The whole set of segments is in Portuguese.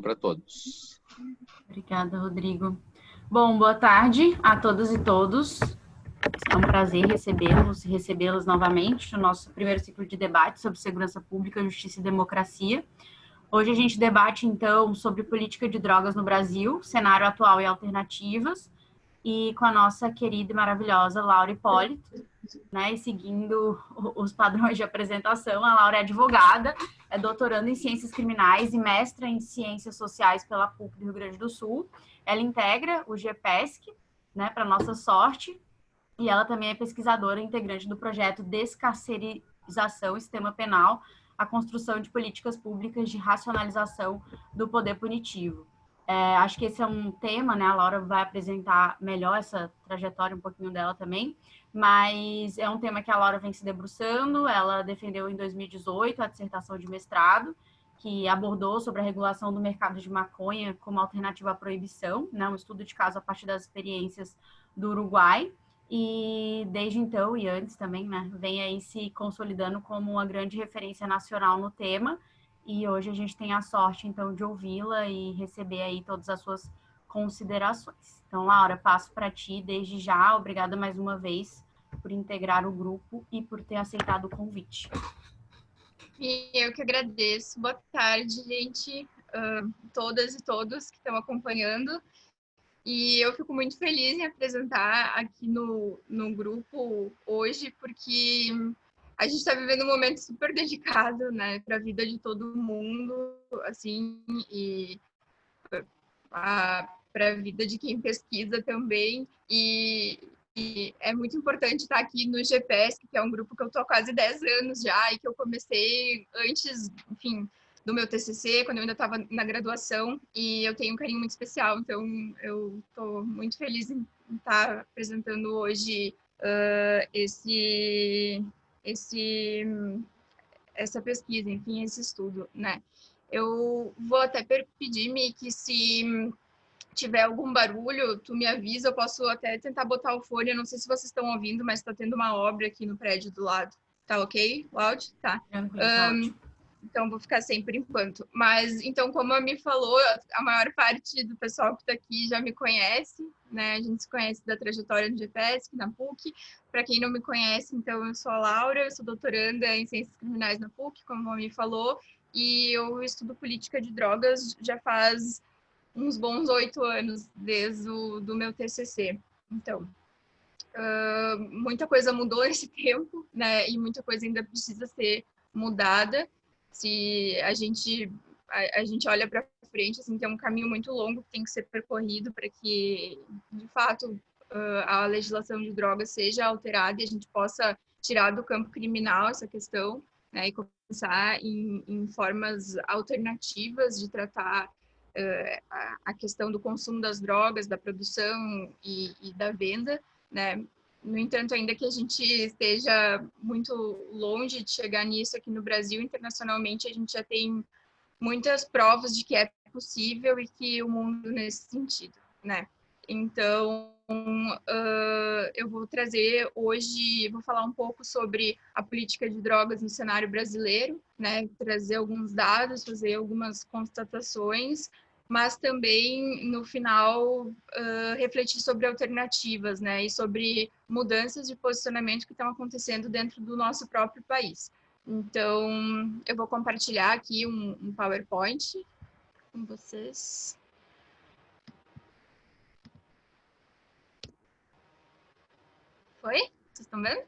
para todos. Obrigada, Rodrigo. Bom, boa tarde a todas e todos. É um prazer recebê-los novamente no nosso primeiro ciclo de debate sobre segurança pública, justiça e democracia. Hoje a gente debate, então, sobre política de drogas no Brasil, cenário atual e alternativas, e com a nossa querida e maravilhosa Laura Hipólito, né? E seguindo os padrões de apresentação, a Laura é advogada, é doutoranda em Ciências Criminais e mestra em Ciências Sociais pela PUC do Rio Grande do Sul. Ela integra o GPESC, né, para nossa sorte, e ela também é pesquisadora e integrante do projeto Descarcerização e Sistema Penal, a construção de políticas públicas de racionalização do poder punitivo. Acho que esse é um tema, né? A Laura vai apresentar melhor essa trajetória, um pouquinho dela também, mas é um tema que a Laura vem se debruçando. Ela defendeu em 2018 a dissertação de mestrado, que abordou sobre a regulação do mercado de maconha como alternativa à proibição, né? Um estudo de caso a partir das experiências do Uruguai. E desde então, e antes também, né, vem aí se consolidando como uma grande referência nacional no tema, e hoje a gente tem a sorte, então, de ouvi-la e receber aí todas as suas considerações. Então, Laura, passo para ti desde já. Obrigada mais uma vez por integrar o grupo e por ter aceitado o convite. E eu que agradeço. Boa tarde, gente, todas e todos que estão acompanhando. E eu fico muito feliz em apresentar aqui no grupo hoje, porque a gente está vivendo um momento super delicado, né, para a vida de todo mundo, assim, e para a vida de quem pesquisa também. E é muito importante estar aqui no GPESC, que é um grupo que eu estou há quase 10 anos já, e que eu comecei antes, enfim, do meu TCC, quando eu ainda estava na graduação, e eu tenho um carinho muito especial, então eu estou muito feliz em estar apresentando hoje essa pesquisa, enfim, esse estudo, né? Eu vou até pedir-me que se tiver algum barulho, tu me avisa, eu posso até tentar botar o fone, eu não sei se vocês estão ouvindo, mas está tendo uma obra aqui no prédio do lado. Tá ok? O áudio? Tá. Tranquilo, tá ótimo. Então, vou ficar sem por enquanto. Mas, então, como a Mi falou, a maior parte do pessoal que está aqui já me conhece, né? A gente se conhece da trajetória no GPESC, na PUC. Para quem não me conhece, então, eu sou a Laura, eu sou doutoranda em Ciências Criminais na PUC, como a Mi falou, e eu estudo política de drogas já faz uns bons 8 anos, desde o do meu TCC. Então, muita coisa mudou nesse tempo, né? E muita coisa ainda precisa ser mudada. Se a gente olha para frente, assim, tem um caminho muito longo que tem que ser percorrido para que, de fato, a legislação de drogas seja alterada e a gente possa tirar do campo criminal essa questão, né, e começar em formas alternativas de tratar a questão do consumo das drogas, da produção e da venda, né? No entanto, ainda que a gente esteja muito longe de chegar nisso aqui no Brasil, internacionalmente a gente já tem muitas provas de que é possível e que o mundo nesse sentido, né? Então, eu vou trazer hoje, vou falar um pouco sobre a política de drogas no cenário brasileiro, né? Trazer alguns dados, fazer algumas constatações, mas também, no final, refletir sobre alternativas, né? E sobre mudanças de posicionamento que estão acontecendo dentro do nosso próprio país. Então, eu vou compartilhar aqui um PowerPoint com vocês. Foi? Vocês estão vendo?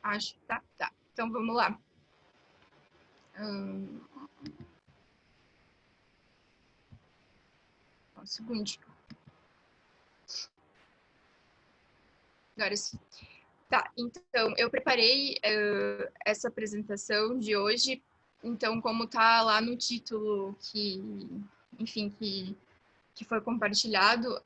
Acho que tá. Então, vamos lá. Um segundinho. Agora sim. Tá, então, eu preparei essa apresentação de hoje. Então, como tá lá no título que foi compartilhado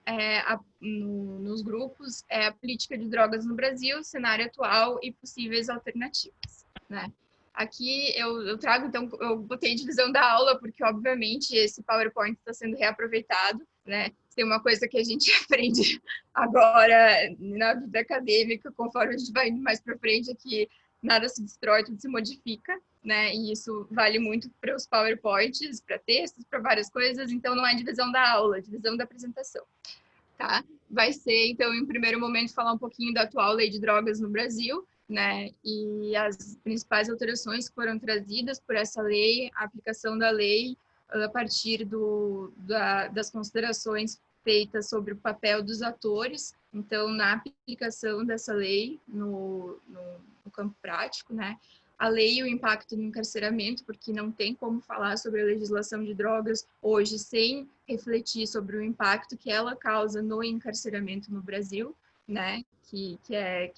nos grupos, é a política de drogas no Brasil, cenário atual e possíveis alternativas, né? Aqui eu trago, então, eu botei divisão da aula, porque, obviamente, esse PowerPoint está sendo reaproveitado, né? Tem uma coisa que a gente aprende agora na vida acadêmica, conforme a gente vai indo mais para frente, é que nada se destrói, tudo se modifica, né? E isso vale muito para os PowerPoints, para textos, para várias coisas. Então, não é divisão da aula, é divisão da apresentação, tá? Vai ser, então, em primeiro momento, falar um pouquinho da atual lei de drogas no Brasil, né? E as principais alterações que foram trazidas por essa lei, a aplicação da lei a partir das considerações feitas sobre o papel dos atores, então, na aplicação dessa lei no campo prático, né? A lei e o impacto no encarceramento, porque não tem como falar sobre a legislação de drogas hoje sem refletir sobre o impacto que ela causa no encarceramento no Brasil, né? Que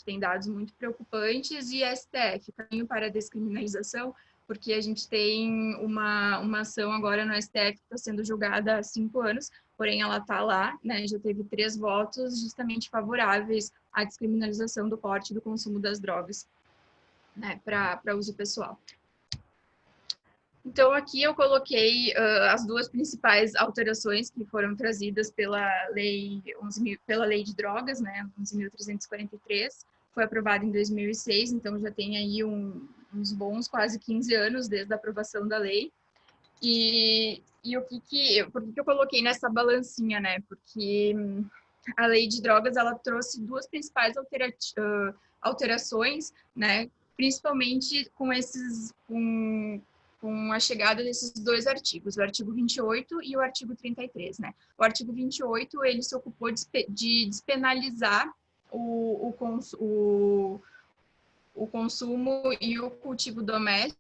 tem dados muito preocupantes, e STF, caminho para a descriminalização, porque a gente tem uma ação agora no STF que está sendo julgada há 5 anos, porém ela está lá, né? Já teve 3 votos justamente favoráveis à descriminalização do porte e do consumo das drogas, né? Para uso pessoal. Então, aqui eu coloquei as 2 principais alterações que foram trazidas pela lei de drogas, né, 11.343, foi aprovada em 2006, então já tem aí uns bons quase 15 anos desde a aprovação da lei. E por que eu coloquei nessa balancinha, né? Porque a lei de drogas, ela trouxe 2 principais alterações, né? Principalmente com a chegada desses 2 artigos, o artigo 28 e o artigo 33, né? O artigo 28, ele se ocupou de despenalizar o consumo e o cultivo doméstico.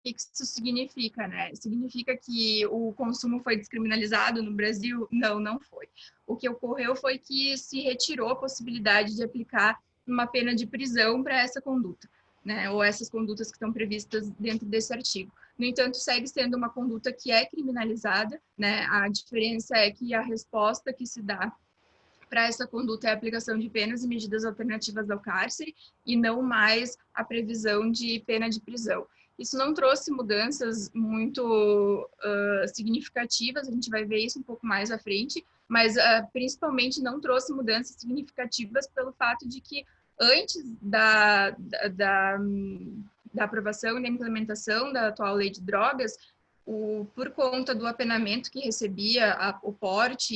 O que isso significa, né? Significa que o consumo foi descriminalizado no Brasil? Não, não foi. O que ocorreu foi que se retirou a possibilidade de aplicar uma pena de prisão para essa conduta, né? Ou essas condutas que estão previstas dentro desse artigo. No entanto, segue sendo uma conduta que é criminalizada, né? A diferença é que a resposta que se dá para essa conduta é a aplicação de penas e medidas alternativas ao cárcere e não mais a previsão de pena de prisão. Isso não trouxe mudanças muito significativas, a gente vai ver isso um pouco mais à frente, mas principalmente não trouxe mudanças significativas pelo fato de que antes da aprovação e da implementação da atual lei de drogas, por conta do apenamento que recebia o porte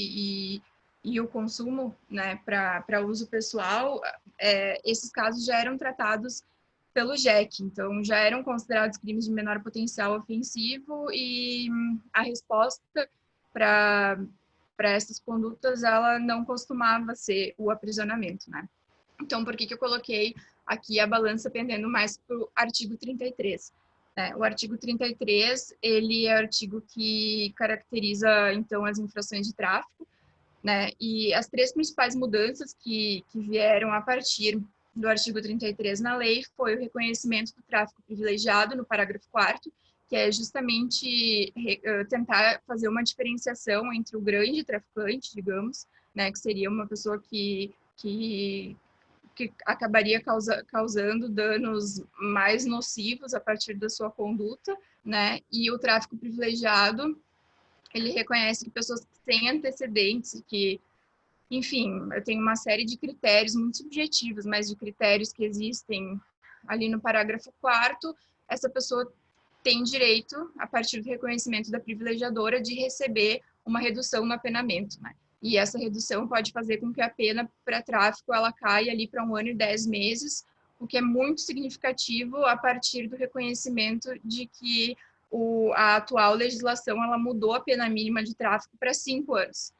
e o consumo, né, para uso pessoal, esses casos já eram tratados pelo JEC, então já eram considerados crimes de menor potencial ofensivo, e a resposta para essas condutas, ela não costumava ser o aprisionamento, né? Então, por que eu coloquei aqui a balança pendendo mais para o artigo 33? O artigo 33, ele é o artigo que caracteriza, então, as infrações de tráfico, né? E as 3 principais mudanças que vieram a partir do artigo 33 na lei foi o reconhecimento do tráfico privilegiado no parágrafo 4º, que é justamente tentar fazer uma diferenciação entre o grande traficante, digamos, né, que seria uma pessoa que acabaria causando danos mais nocivos a partir da sua conduta, né, e o tráfico privilegiado, ele reconhece que pessoas que têm antecedentes, que, enfim, eu tenho uma série de critérios muito subjetivos, mas de critérios que existem ali no parágrafo 4º, essa pessoa tem direito, a partir do reconhecimento da privilegiadora, de receber uma redução no apenamento, né? E essa redução pode fazer com que a pena para tráfico ela caia ali para 1 ano e 10 meses, o que é muito significativo a partir do reconhecimento de que a atual legislação ela mudou a pena mínima de tráfico para 5 anos,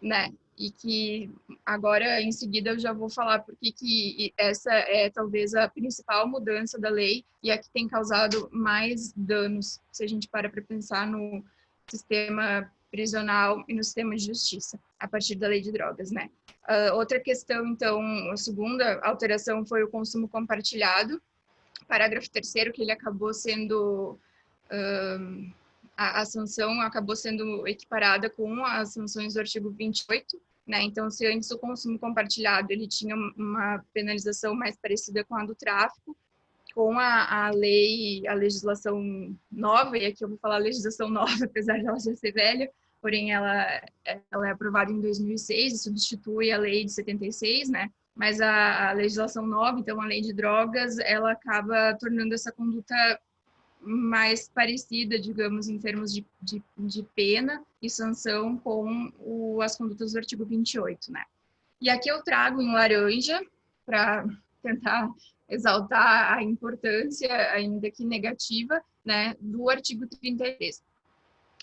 né? E que agora, em seguida, eu já vou falar porque que essa é talvez a principal mudança da lei e a que tem causado mais danos, se a gente para pensar no sistema prisional e no sistema de justiça, a partir da lei de drogas, né? Outra questão, então, a segunda alteração foi o consumo compartilhado, parágrafo 3º, que ele acabou sendo... a sanção acabou sendo equiparada com as sanções do artigo 28, né? Então, se antes o consumo compartilhado ele tinha uma penalização mais parecida com a do tráfico, com a legislação nova, e aqui eu vou falar legislação nova, apesar de ela já ser velha, porém ela é aprovada em 2006 e substitui a lei de 76, né? Mas a legislação nova, então a lei de drogas, ela acaba tornando essa conduta mais parecida, digamos, em termos de pena e sanção com as condutas do artigo 28, né? E aqui eu trago em laranja, para tentar exaltar a importância, ainda que negativa, né, do artigo 33.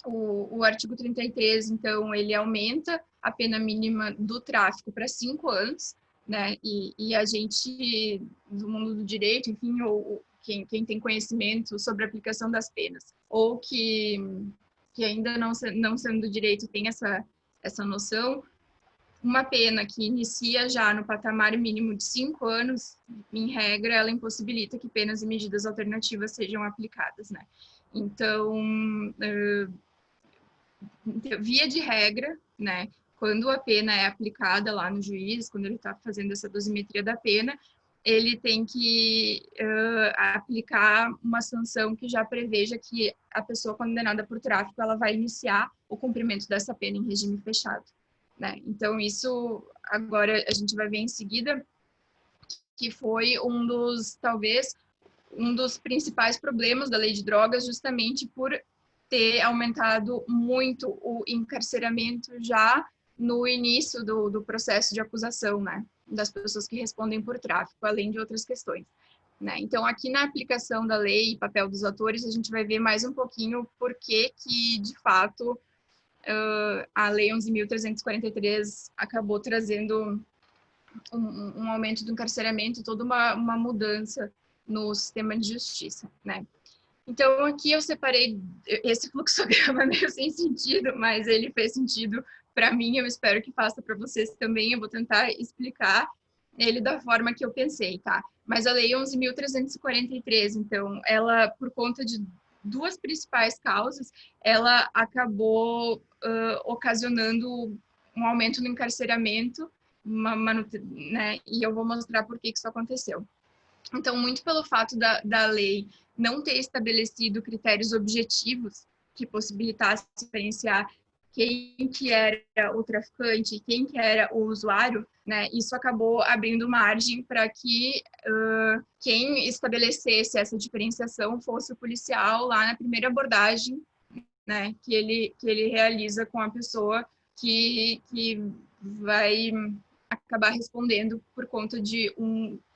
O artigo 33, então, ele aumenta a pena mínima do tráfico para 5 anos, né? E a gente, do mundo do direito, enfim, ou quem tem conhecimento sobre a aplicação das penas, ou que ainda não sendo do direito tem essa noção, uma pena que inicia já no patamar mínimo de 5 anos, em regra, ela impossibilita que penas e medidas alternativas sejam aplicadas, né? Então, via de regra, né, quando a pena é aplicada lá no juiz, quando ele está fazendo essa dosimetria da pena, ele tem que aplicar uma sanção que já preveja que a pessoa condenada por tráfico ela vai iniciar o cumprimento dessa pena em regime fechado, né? Então, isso agora a gente vai ver em seguida que foi talvez, um dos principais problemas da lei de drogas, justamente por ter aumentado muito o encarceramento já no início do processo de acusação, né, das pessoas que respondem por tráfico, além de outras questões, né? Então, aqui na aplicação da lei e papel dos atores, a gente vai ver mais um pouquinho por que, de fato, a Lei 11.343 acabou trazendo um aumento do encarceramento, toda uma mudança no sistema de justiça, né? Então, aqui eu separei esse fluxograma meio sem sentido, mas ele fez sentido para mim, eu espero que faça para vocês também. Eu vou tentar explicar ele da forma que eu pensei, tá? Mas a Lei 11.343, então, ela, por conta de duas principais causas, ela acabou ocasionando um aumento no encarceramento, né? E eu vou mostrar por que isso aconteceu. Então, muito pelo fato da lei não ter estabelecido critérios objetivos que possibilitassem diferenciar quem que era o traficante, quem que era o usuário, né? Isso acabou abrindo margem para que quem estabelecesse essa diferenciação fosse o policial lá na primeira abordagem, né? Que ele realiza com a pessoa que vai acabar respondendo por conta de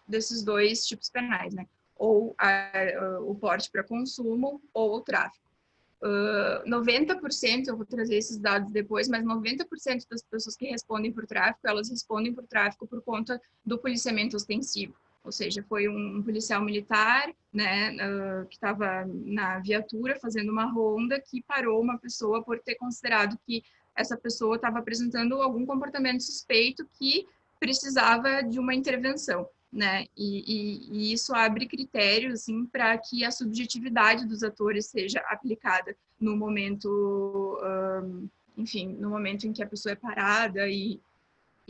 desses dois tipos penais, né? Ou o porte para consumo ou o tráfico. 90%, eu vou trazer esses dados depois, mas 90% das pessoas que respondem por tráfico, elas respondem por tráfico por conta do policiamento ostensivo. Ou seja, foi um policial militar, né, que estava na viatura fazendo uma ronda, que parou uma pessoa por ter considerado que essa pessoa estava apresentando algum comportamento suspeito que precisava de uma intervenção, né? E isso abre critérios, assim, para que a subjetividade dos atores seja aplicada no momento, enfim, no momento em que a pessoa é parada e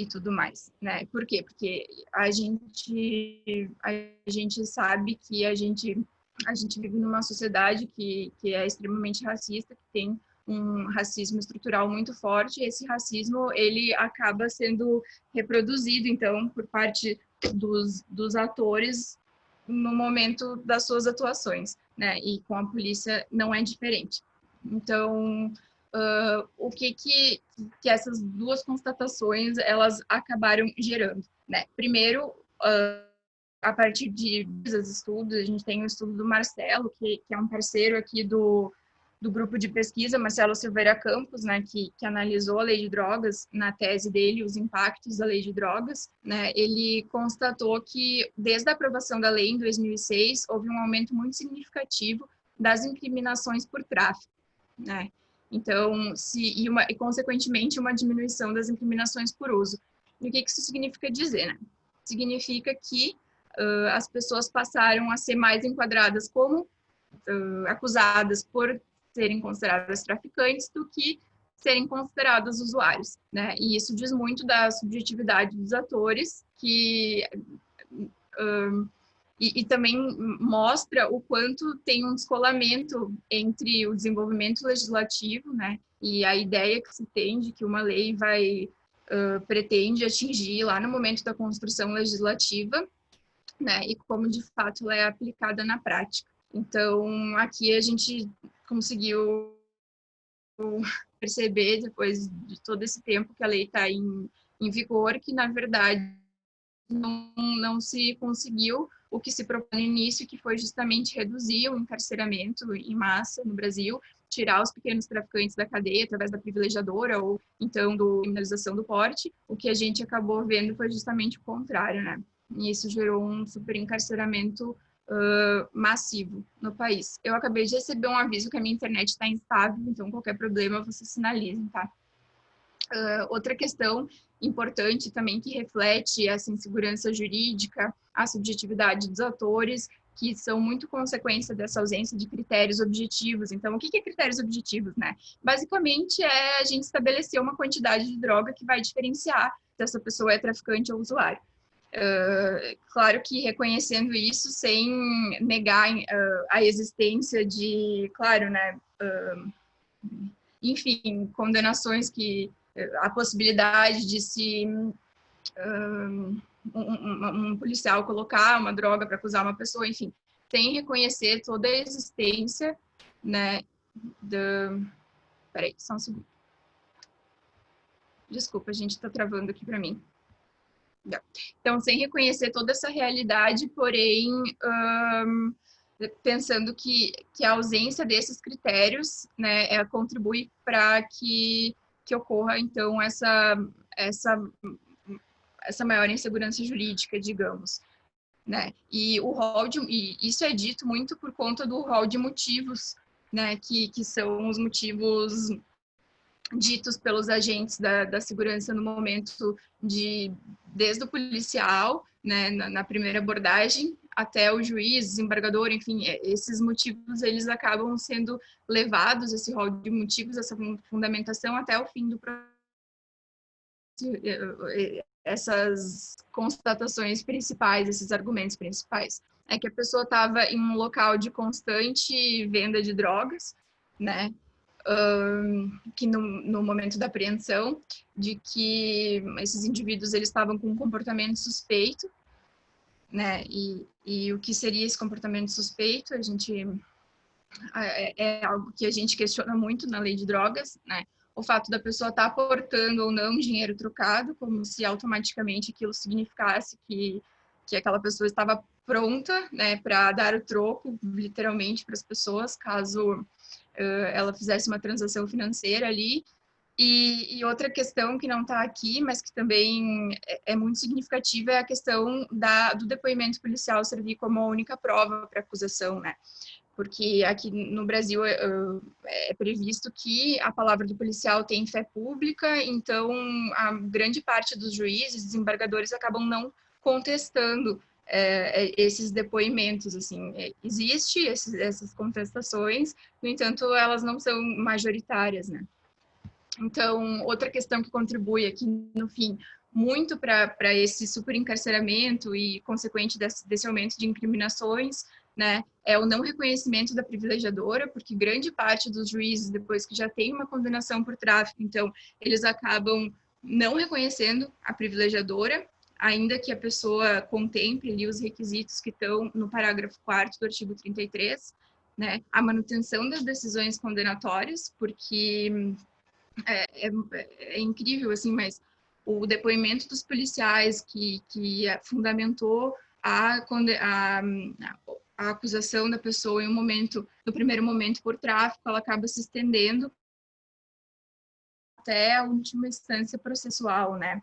tudo mais, né? Por quê? Porque a gente sabe que a gente vive numa sociedade que é extremamente racista, que tem um racismo estrutural muito forte, e esse racismo, ele acaba sendo reproduzido, então, por parte dos atores no momento das suas atuações, né? E com a polícia não é diferente. Então, o que essas duas constatações elas acabaram gerando, né? Primeiro, a partir de estudos, a gente tem o estudo do Marcelo, que é um parceiro aqui do grupo de pesquisa, Marcelo Silveira Campos, né, que analisou a lei de drogas, na tese dele, os impactos da lei de drogas, né, ele constatou que, desde a aprovação da lei em 2006, houve um aumento muito significativo das incriminações por tráfico, né. Então, e consequentemente, uma diminuição das incriminações por uso. E o que isso significa dizer, né? Significa que as pessoas passaram a ser mais enquadradas como acusadas por serem consideradas traficantes do que serem considerados usuários, né? E isso diz muito da subjetividade dos atores, que e também mostra o quanto tem um descolamento entre o desenvolvimento legislativo, né? E a ideia que se tem de que uma lei vai pretende atingir lá no momento da construção legislativa, né, e como de fato ela é aplicada na prática. Então, aqui a gente conseguiu perceber, depois de todo esse tempo que a lei está em vigor, que, na verdade, não se conseguiu o que se propôs no início, que foi justamente reduzir o encarceramento em massa no Brasil, tirar os pequenos traficantes da cadeia através da privilegiadora ou, então, da criminalização do porte. O que a gente acabou vendo foi justamente o contrário, né? E isso gerou um super encarceramento massivo no país. Eu acabei de receber um aviso que a minha internet está instável, então qualquer problema vocês sinalizem, tá? Outra questão importante também que reflete essa insegurança jurídica, a subjetividade dos atores, que são muito consequência dessa ausência de critérios objetivos. Então, o que é critérios objetivos, né? Basicamente, é a gente estabelecer uma quantidade de droga que vai diferenciar se essa pessoa é traficante ou usuário. Claro que reconhecendo isso sem negar a existência de, claro, né, enfim, condenações que a possibilidade de se um policial colocar uma droga para acusar uma pessoa, enfim, sem reconhecer toda a existência, né, peraí, só um segundo. Desculpa, a gente está travando aqui para mim. Então, sem reconhecer toda essa realidade, porém, pensando que a ausência desses critérios, né, contribui para que ocorra, então, essa maior insegurança jurídica, digamos, né? E isso é dito muito por conta do rol de motivos, né, que são os motivos ditos pelos agentes da segurança no momento desde o policial, né, na primeira abordagem, até o juiz, desembargador, enfim, esses motivos, eles acabam sendo levados, esse rol de motivos, essa fundamentação, até o fim do processo. Essas constatações principais, esses argumentos principais, é que a pessoa estava em um local de constante venda de drogas, né, que no momento da apreensão, de que esses indivíduos eles estavam com um comportamento suspeito, né? E o que seria esse comportamento suspeito? A gente é algo que a gente questiona muito na lei de drogas, né? O fato da pessoa estar aportando ou não dinheiro trocado, como se automaticamente aquilo significasse que aquela pessoa estava pronta, né, para dar o troco, literalmente, para as pessoas, caso ela fizesse uma transação financeira ali. E outra questão que não está aqui, mas que também é muito significativa, é a questão do depoimento policial servir como a única prova para acusação, né? Porque aqui no Brasil é previsto que a palavra do policial tem fé pública, então a grande parte dos juízes, desembargadores, acabam não contestando esses depoimentos, assim. Existe essas contestações, no entanto, elas não são majoritárias, né? Então, outra questão que contribui aqui, no fim, muito para esse superencarceramento e consequente desse aumento de incriminações, né, é o não reconhecimento da privilegiadora, porque grande parte dos juízes, depois que já tem uma condenação por tráfico, então, eles acabam não reconhecendo a privilegiadora, ainda que a pessoa contemple ali os requisitos que estão no parágrafo 4º do artigo 33, né, a manutenção das decisões condenatórias, porque é incrível, assim, mas o depoimento dos policiais que fundamentou a acusação da pessoa no primeiro momento por tráfico, ela acaba se estendendo até a última instância processual, né?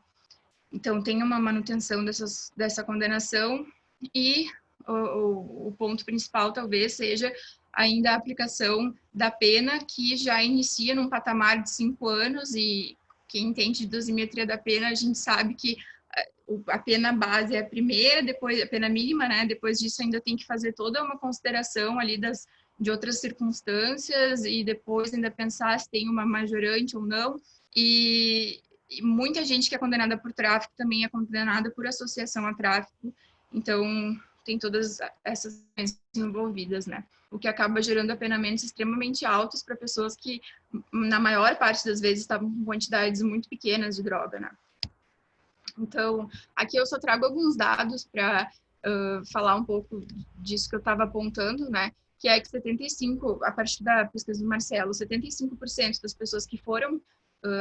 Então, tem uma manutenção dessa condenação e o ponto principal talvez seja ainda a aplicação da pena, que já inicia num patamar de 5 anos, e quem entende de dosimetria da pena, a gente sabe que a pena base é a primeira, depois a pena mínima, né? Depois disso ainda tem que fazer toda uma consideração ali de outras circunstâncias, e depois ainda pensar se tem uma majorante ou não, e muita gente que é condenada por tráfico também é condenada por associação a tráfico, então tem todas essas coisas envolvidas, né? O que acaba gerando apenamentos extremamente altos para pessoas que, na maior parte das vezes, estavam com quantidades muito pequenas de droga, né? Então, aqui eu só trago alguns dados para falar um pouco disso que eu estava apontando, né? Que é que 75, a partir da pesquisa do Marcelo, 75% das pessoas que foram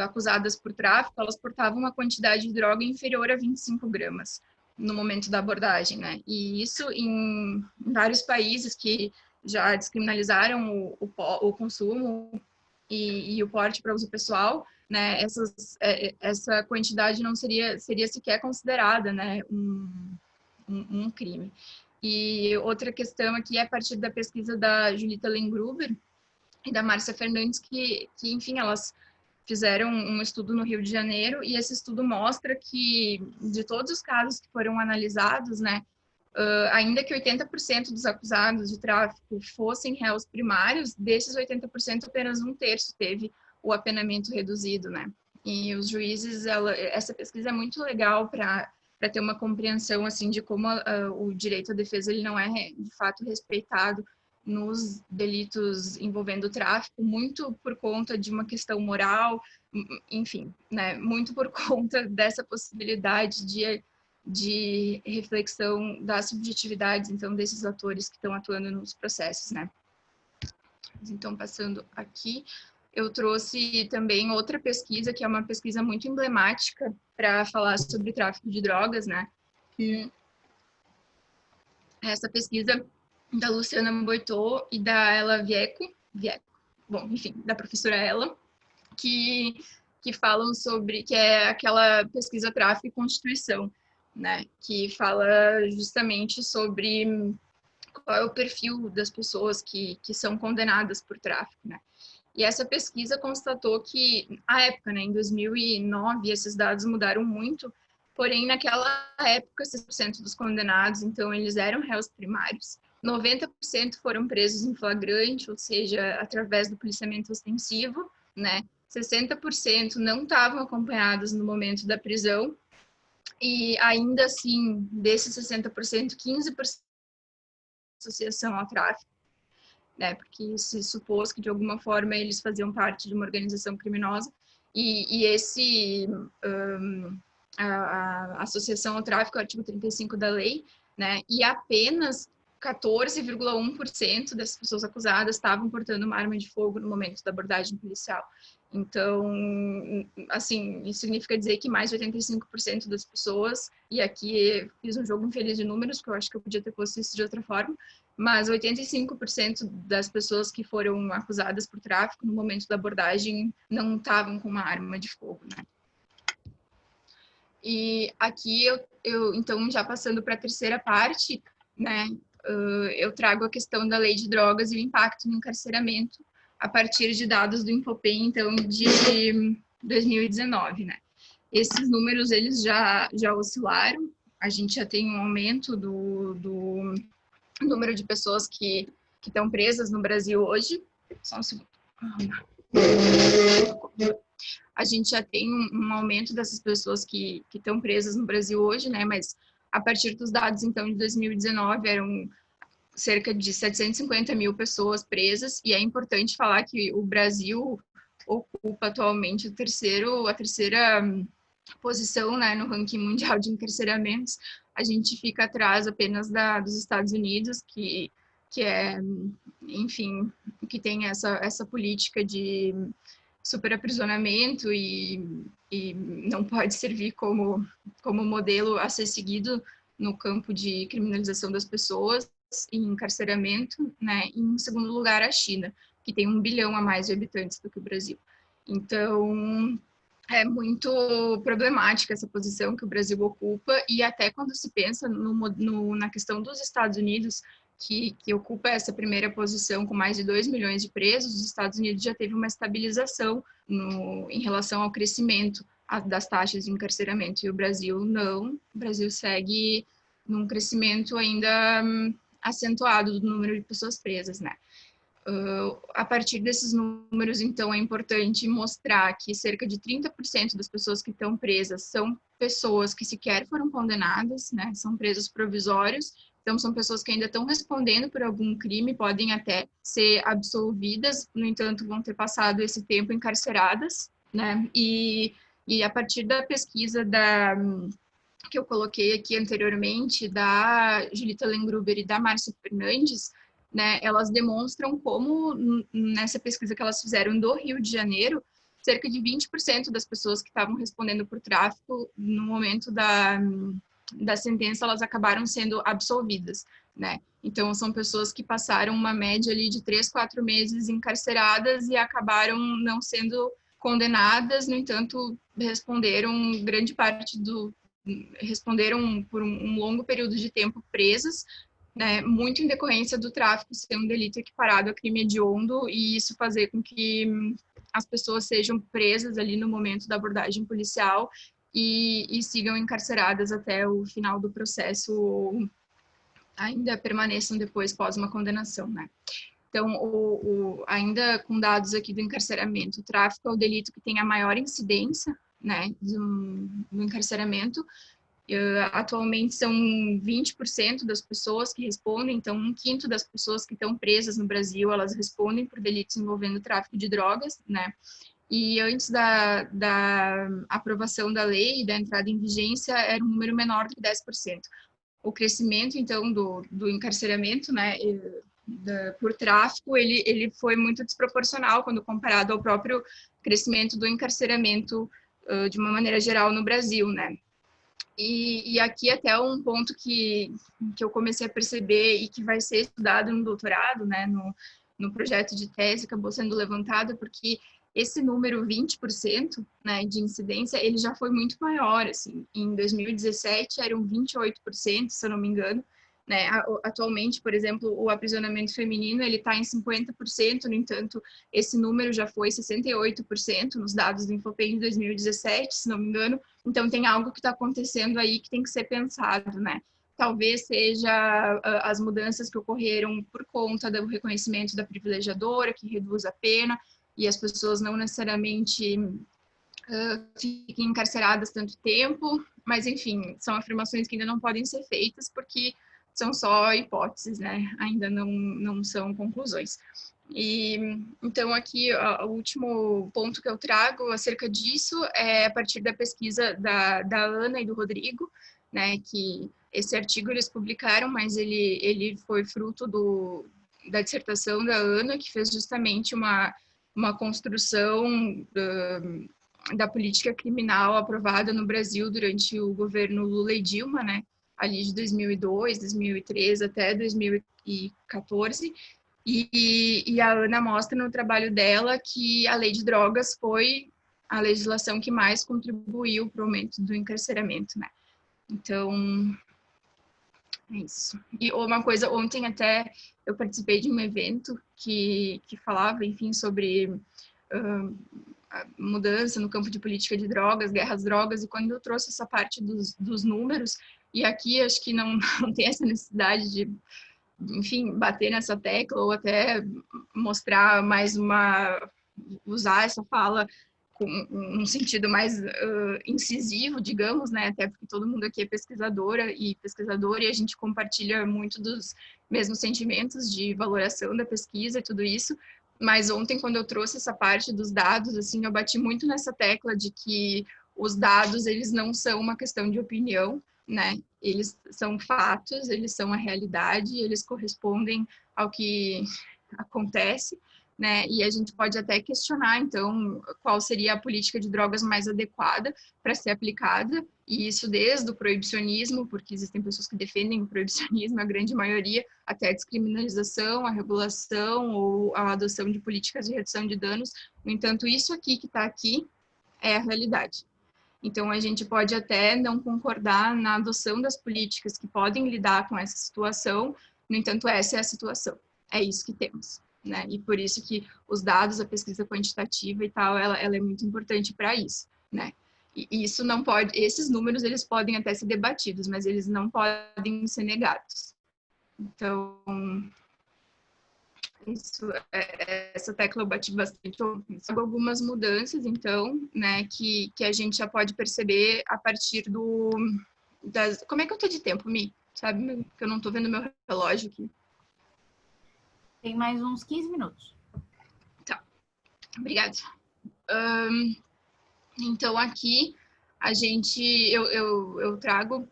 acusadas por tráfico, elas portavam uma quantidade de droga inferior a 25 gramas no momento da abordagem, né? E isso em vários países que já descriminalizaram o consumo e o porte para uso pessoal, né? Essa quantidade não seria sequer considerada, né? Um crime. E outra questão aqui é a partir da pesquisa da Julita Lengruber e da Márcia Fernandes, que enfim, elas fizeram um estudo no Rio de Janeiro, e esse estudo mostra que, de todos os casos que foram analisados, né, ainda que 80% dos acusados de tráfico fossem réus primários, desses 80%, apenas um terço teve o apenamento reduzido, né? E os juízes, essa pesquisa é muito legal para ter uma compreensão, assim, de como o direito à defesa ele não é, de fato, respeitado nos delitos envolvendo tráfico, muito por conta de uma questão moral, enfim, né, muito por conta dessa possibilidade de reflexão das subjetividades, então, desses atores que estão atuando nos processos, né. Então, passando aqui, eu trouxe também outra pesquisa, que é uma pesquisa muito emblemática para falar sobre tráfico de drogas, né, que essa pesquisa da Luciana Boitot e da Ella Vieco, bom, enfim, da professora Ella, que falam sobre, que é aquela pesquisa Tráfico e Constituição, né, que fala justamente sobre qual é o perfil das pessoas que são condenadas por tráfico, né. E essa pesquisa constatou que, à época, né, em 2009, esses dados mudaram muito, porém, naquela época, 6% dos condenados, então, eles eram réus primários, 90% foram presos em flagrante, ou seja, através do policiamento ostensivo, né? 60% não estavam acompanhados no momento da prisão, e ainda assim, desses 60%, 15% associação ao tráfico, né? Porque se supôs que, de alguma forma, eles faziam parte de uma organização criminosa, e a associação ao tráfico, artigo 35 da lei, né? E apenas 14,1% das pessoas acusadas estavam portando uma arma de fogo no momento da abordagem policial. Então, assim, isso significa dizer que mais de 85% das pessoas, e aqui fiz um jogo infeliz de números, porque eu acho que eu podia ter posto isso de outra forma, mas 85% das pessoas que foram acusadas por tráfico no momento da abordagem não estavam com uma arma de fogo, né? E aqui então, já passando para a terceira parte, né, eu trago a questão da lei de drogas e o impacto no encarceramento a partir de dados do Infopen, então, de 2019, né. Esses números, eles já oscilaram, a gente já tem um aumento do número de pessoas que estão presas no Brasil hoje. Só um segundo. A gente já tem um aumento dessas pessoas que estão presas no Brasil hoje, né? Mas a partir dos dados, então, de 2019, eram cerca de 750 mil pessoas presas, e é importante falar que o Brasil ocupa atualmente a terceira posição, né, no ranking mundial de encarceramentos. A gente fica atrás apenas dos Estados Unidos, que é, enfim, que tem essa política de superaprisionamento e não pode servir como modelo a ser seguido no campo de criminalização das pessoas e encarceramento, né? Em segundo lugar, a China, que tem 1 bilhão a mais de habitantes do que o Brasil. Então, é muito problemática essa posição que o Brasil ocupa, e até quando se pensa na questão dos Estados Unidos, que ocupa essa primeira posição com mais de 2 milhões de presos, os Estados Unidos já teve uma estabilização em relação ao crescimento das taxas de encarceramento, e o Brasil não. O Brasil segue num crescimento ainda acentuado do número de pessoas presas, né? A partir desses números, então, é importante mostrar que cerca de 30% das pessoas que estão presas são pessoas que sequer foram condenadas, né? São presos provisórios. Então, são pessoas que ainda estão respondendo por algum crime, podem até ser absolvidas, no entanto, vão ter passado esse tempo encarceradas, né? E a partir da pesquisa da que eu coloquei aqui anteriormente, da Julita Lengruber e da Márcia Fernandes, né, elas demonstram como, nessa pesquisa que elas fizeram do Rio de Janeiro, cerca de 20% das pessoas que estavam respondendo por tráfico, no momento da sentença, elas acabaram sendo absolvidas, né? Então, são pessoas que passaram uma média ali de 3, 4 meses encarceradas e acabaram não sendo condenadas, no entanto, responderam por um longo período de tempo presas, né, muito em decorrência do tráfico ser um delito equiparado a crime hediondo, e isso fazer com que as pessoas sejam presas ali no momento da abordagem policial e sigam encarceradas até o final do processo, ou ainda permaneçam depois pós uma condenação, né? Então, ainda com dados aqui do encarceramento, o tráfico é o delito que tem a maior incidência, né, do encarceramento. Atualmente são 20% das pessoas que respondem, então 1/5 das pessoas que estão presas no Brasil, elas respondem por delitos envolvendo tráfico de drogas, né? E antes da aprovação da lei e da entrada em vigência, era um número menor do que 10%. O crescimento, então, do encarceramento, né, por tráfico, ele foi muito desproporcional quando comparado ao próprio crescimento do encarceramento de uma maneira geral no Brasil, né? E aqui até um ponto que eu comecei a perceber e que vai ser estudado no doutorado, né, no projeto de tese, acabou sendo levantado, porque esse número 20%, né, de incidência, ele já foi muito maior, assim. Em 2017 eram 28%, se eu não me engano, né? Atualmente, por exemplo, o aprisionamento feminino, ele está em 50%, no entanto, esse número já foi 68% nos dados do Infopen de 2017, se não me engano. Então, tem algo que está acontecendo aí que tem que ser pensado, né? Talvez seja as mudanças que ocorreram por conta do reconhecimento da privilegiadora, que reduz a pena, e as pessoas não necessariamente fiquem encarceradas tanto tempo, mas, enfim, são afirmações que ainda não podem ser feitas, porque são só hipóteses, né? Ainda não são conclusões. E então aqui o último ponto que eu trago acerca disso é a partir da pesquisa da Ana e do Rodrigo, né, que esse artigo eles publicaram, mas ele foi fruto da dissertação da Ana, que fez justamente uma construção da política criminal aprovada no Brasil durante o governo Lula e Dilma, né, ali de 2002, 2013 até 2014, e a Ana mostra no trabalho dela que a lei de drogas foi a legislação que mais contribuiu para o aumento do encarceramento, né? Então, é isso. E uma coisa, ontem até eu participei de um evento que falava, enfim, sobre a mudança no campo de política de drogas, guerra às drogas, e quando eu trouxe essa parte dos números, e aqui acho que não tem essa necessidade de, enfim, bater nessa tecla ou até mostrar mais usar essa fala com um sentido mais incisivo, digamos, né? Até porque todo mundo aqui é pesquisadora e pesquisador, e a gente compartilha muito dos mesmos sentimentos de valoração da pesquisa e tudo isso. Mas ontem, quando eu trouxe essa parte dos dados, assim, eu bati muito nessa tecla de que os dados, eles não são uma questão de opinião, né? Eles são fatos, eles são a realidade, eles correspondem ao que acontece, né? E a gente pode até questionar, então, qual seria a política de drogas mais adequada para ser aplicada, e isso desde o proibicionismo, porque existem pessoas que defendem o proibicionismo, a grande maioria, até a descriminalização, a regulação ou a adoção de políticas de redução de danos. No entanto, isso aqui que está aqui é a realidade. Então, a gente pode até não concordar na adoção das políticas que podem lidar com essa situação, no entanto, essa é a situação, é isso que temos, né? E por isso que os dados, a pesquisa quantitativa e tal, ela é muito importante para isso, né? E isso não pode, esses números, eles podem até ser debatidos, mas eles não podem ser negados. Então, isso, essa tecla eu bati bastante. Sobre algumas mudanças, então, né, que a gente já pode perceber a partir Como é que eu tô de tempo, Mi? Sabe, que eu não tô vendo meu relógio aqui. Tem mais uns 15 minutos. Tá, obrigada. Então, aqui eu trago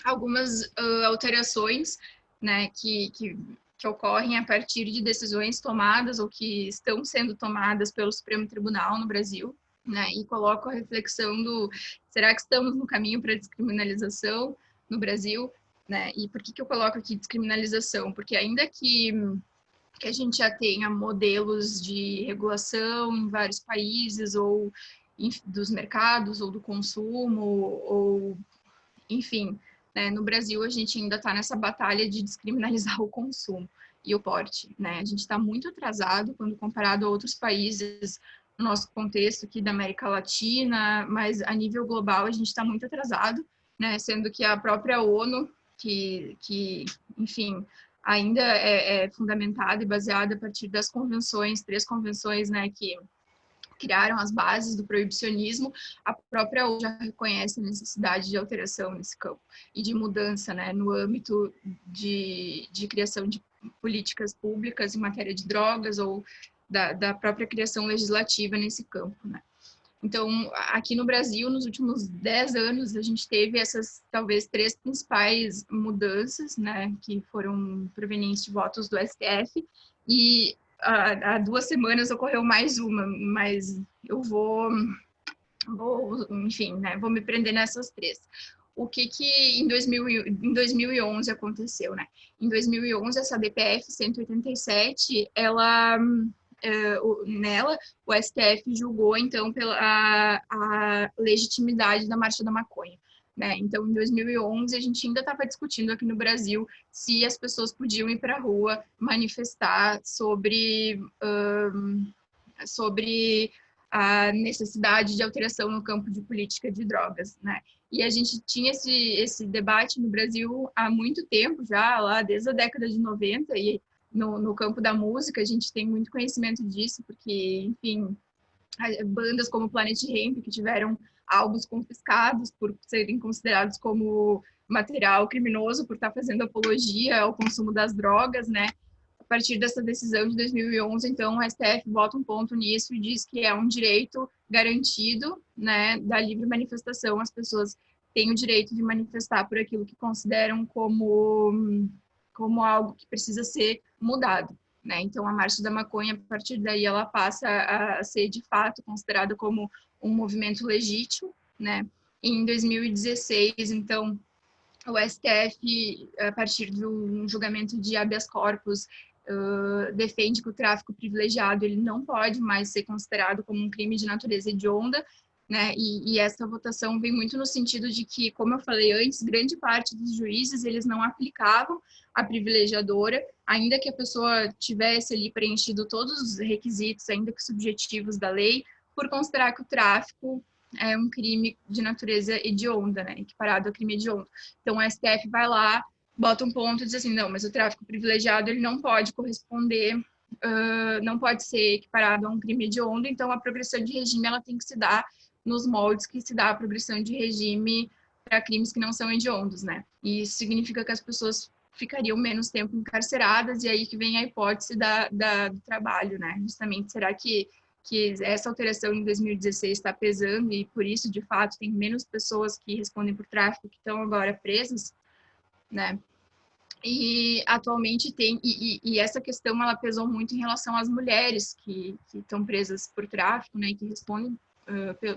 algumas alterações, né, que ocorrem a partir de decisões tomadas ou que estão sendo tomadas pelo Supremo Tribunal no Brasil, né, e coloco a reflexão do será que estamos no caminho para a descriminalização no Brasil, né? E por que eu coloco aqui descriminalização? Porque ainda que a gente já tenha modelos de regulação em vários países, ou dos mercados, ou do consumo, ou enfim, né, no Brasil a gente ainda está nessa batalha de descriminalizar o consumo e o porte, né? A gente está muito atrasado quando comparado a outros países no nosso contexto aqui da América Latina, mas a nível global a gente está muito atrasado, né? Sendo que a própria ONU, que enfim, ainda é fundamentada e baseada a partir das convenções, 3 convenções, né, que criaram as bases do proibicionismo, a própria ONU já reconhece a necessidade de alteração nesse campo e de mudança, né, no âmbito de criação de políticas públicas em matéria de drogas ou da própria criação legislativa nesse campo, né. Então, aqui no Brasil, nos últimos 10 anos, a gente teve essas, talvez, 3 principais mudanças, né, que foram provenientes de votos do STF, e há 2 semanas ocorreu mais uma, mas eu vou enfim, né, vou me prender nessas 3. O que em 2011 aconteceu, né? Em 2011, essa DPF 187, nela, o STF julgou, então, a legitimidade da Marcha da Maconha, né? Então, em 2011, a gente ainda estava discutindo aqui no Brasil se as pessoas podiam ir para a rua manifestar sobre a necessidade de alteração no campo de política de drogas, né? E a gente tinha esse debate no Brasil há muito tempo já, lá desde a década de 90, e no campo da música a gente tem muito conhecimento disso, porque, enfim, bandas como Planet Hemp, que tiveram álbuns confiscados por serem considerados como material criminoso, por estar fazendo apologia ao consumo das drogas, né? A partir dessa decisão de 2011, então, o STF bota um ponto nisso e diz que é um direito garantido, né, da livre manifestação. As pessoas têm o direito de manifestar por aquilo que consideram como algo que precisa ser mudado, né? Então, a Marcha da Maconha, a partir daí, ela passa a ser, de fato, considerada como um movimento legítimo, né? Em 2016, então, o STF, a partir de um julgamento de habeas corpus, defende que o tráfico privilegiado ele não pode mais ser considerado como um crime de natureza hedionda, né? E essa votação vem muito no sentido de que, como eu falei antes, grande parte dos juízes eles não aplicavam a privilegiadora, ainda que a pessoa tivesse ali preenchido todos os requisitos, ainda que subjetivos da lei, por considerar que o tráfico é um crime de natureza hedionda, né? Equiparado ao crime hediondo. Então, o STF vai lá, bota um ponto e diz assim, não, mas o tráfico privilegiado ele não pode corresponder, não pode ser equiparado a um crime hediondo, então a progressão de regime ela tem que se dar nos moldes que se dá a progressão de regime para crimes que não são hediondos, né? E isso significa que as pessoas ficariam menos tempo encarceradas, e aí que vem a hipótese do trabalho, né? Justamente, será que essa alteração em 2016 está pesando e por isso, de fato, tem menos pessoas que respondem por tráfico que estão agora presas, né? E atualmente tem, e essa questão ela pesou muito em relação às mulheres que estão presas por tráfico, né, que respondem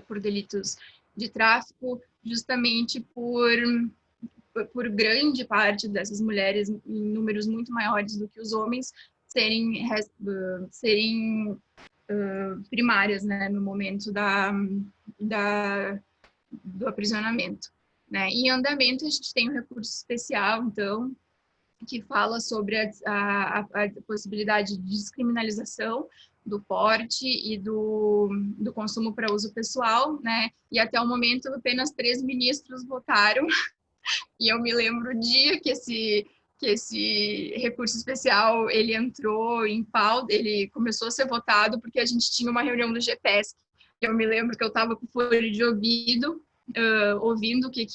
por delitos de tráfico, justamente por grande parte dessas mulheres, em números muito maiores do que os homens, serem primárias, né, no momento do aprisionamento, né? Em andamento, a gente tem um recurso especial, então, que fala sobre a possibilidade de descriminalização do porte e do consumo para uso pessoal, né? E até o momento, apenas 3 ministros votaram, e eu me lembro o dia que esse recurso especial ele entrou em pauta, ele começou a ser votado porque a gente tinha uma reunião do GPESC. Eu me lembro que eu estava com fone de ouvido, ouvindo o que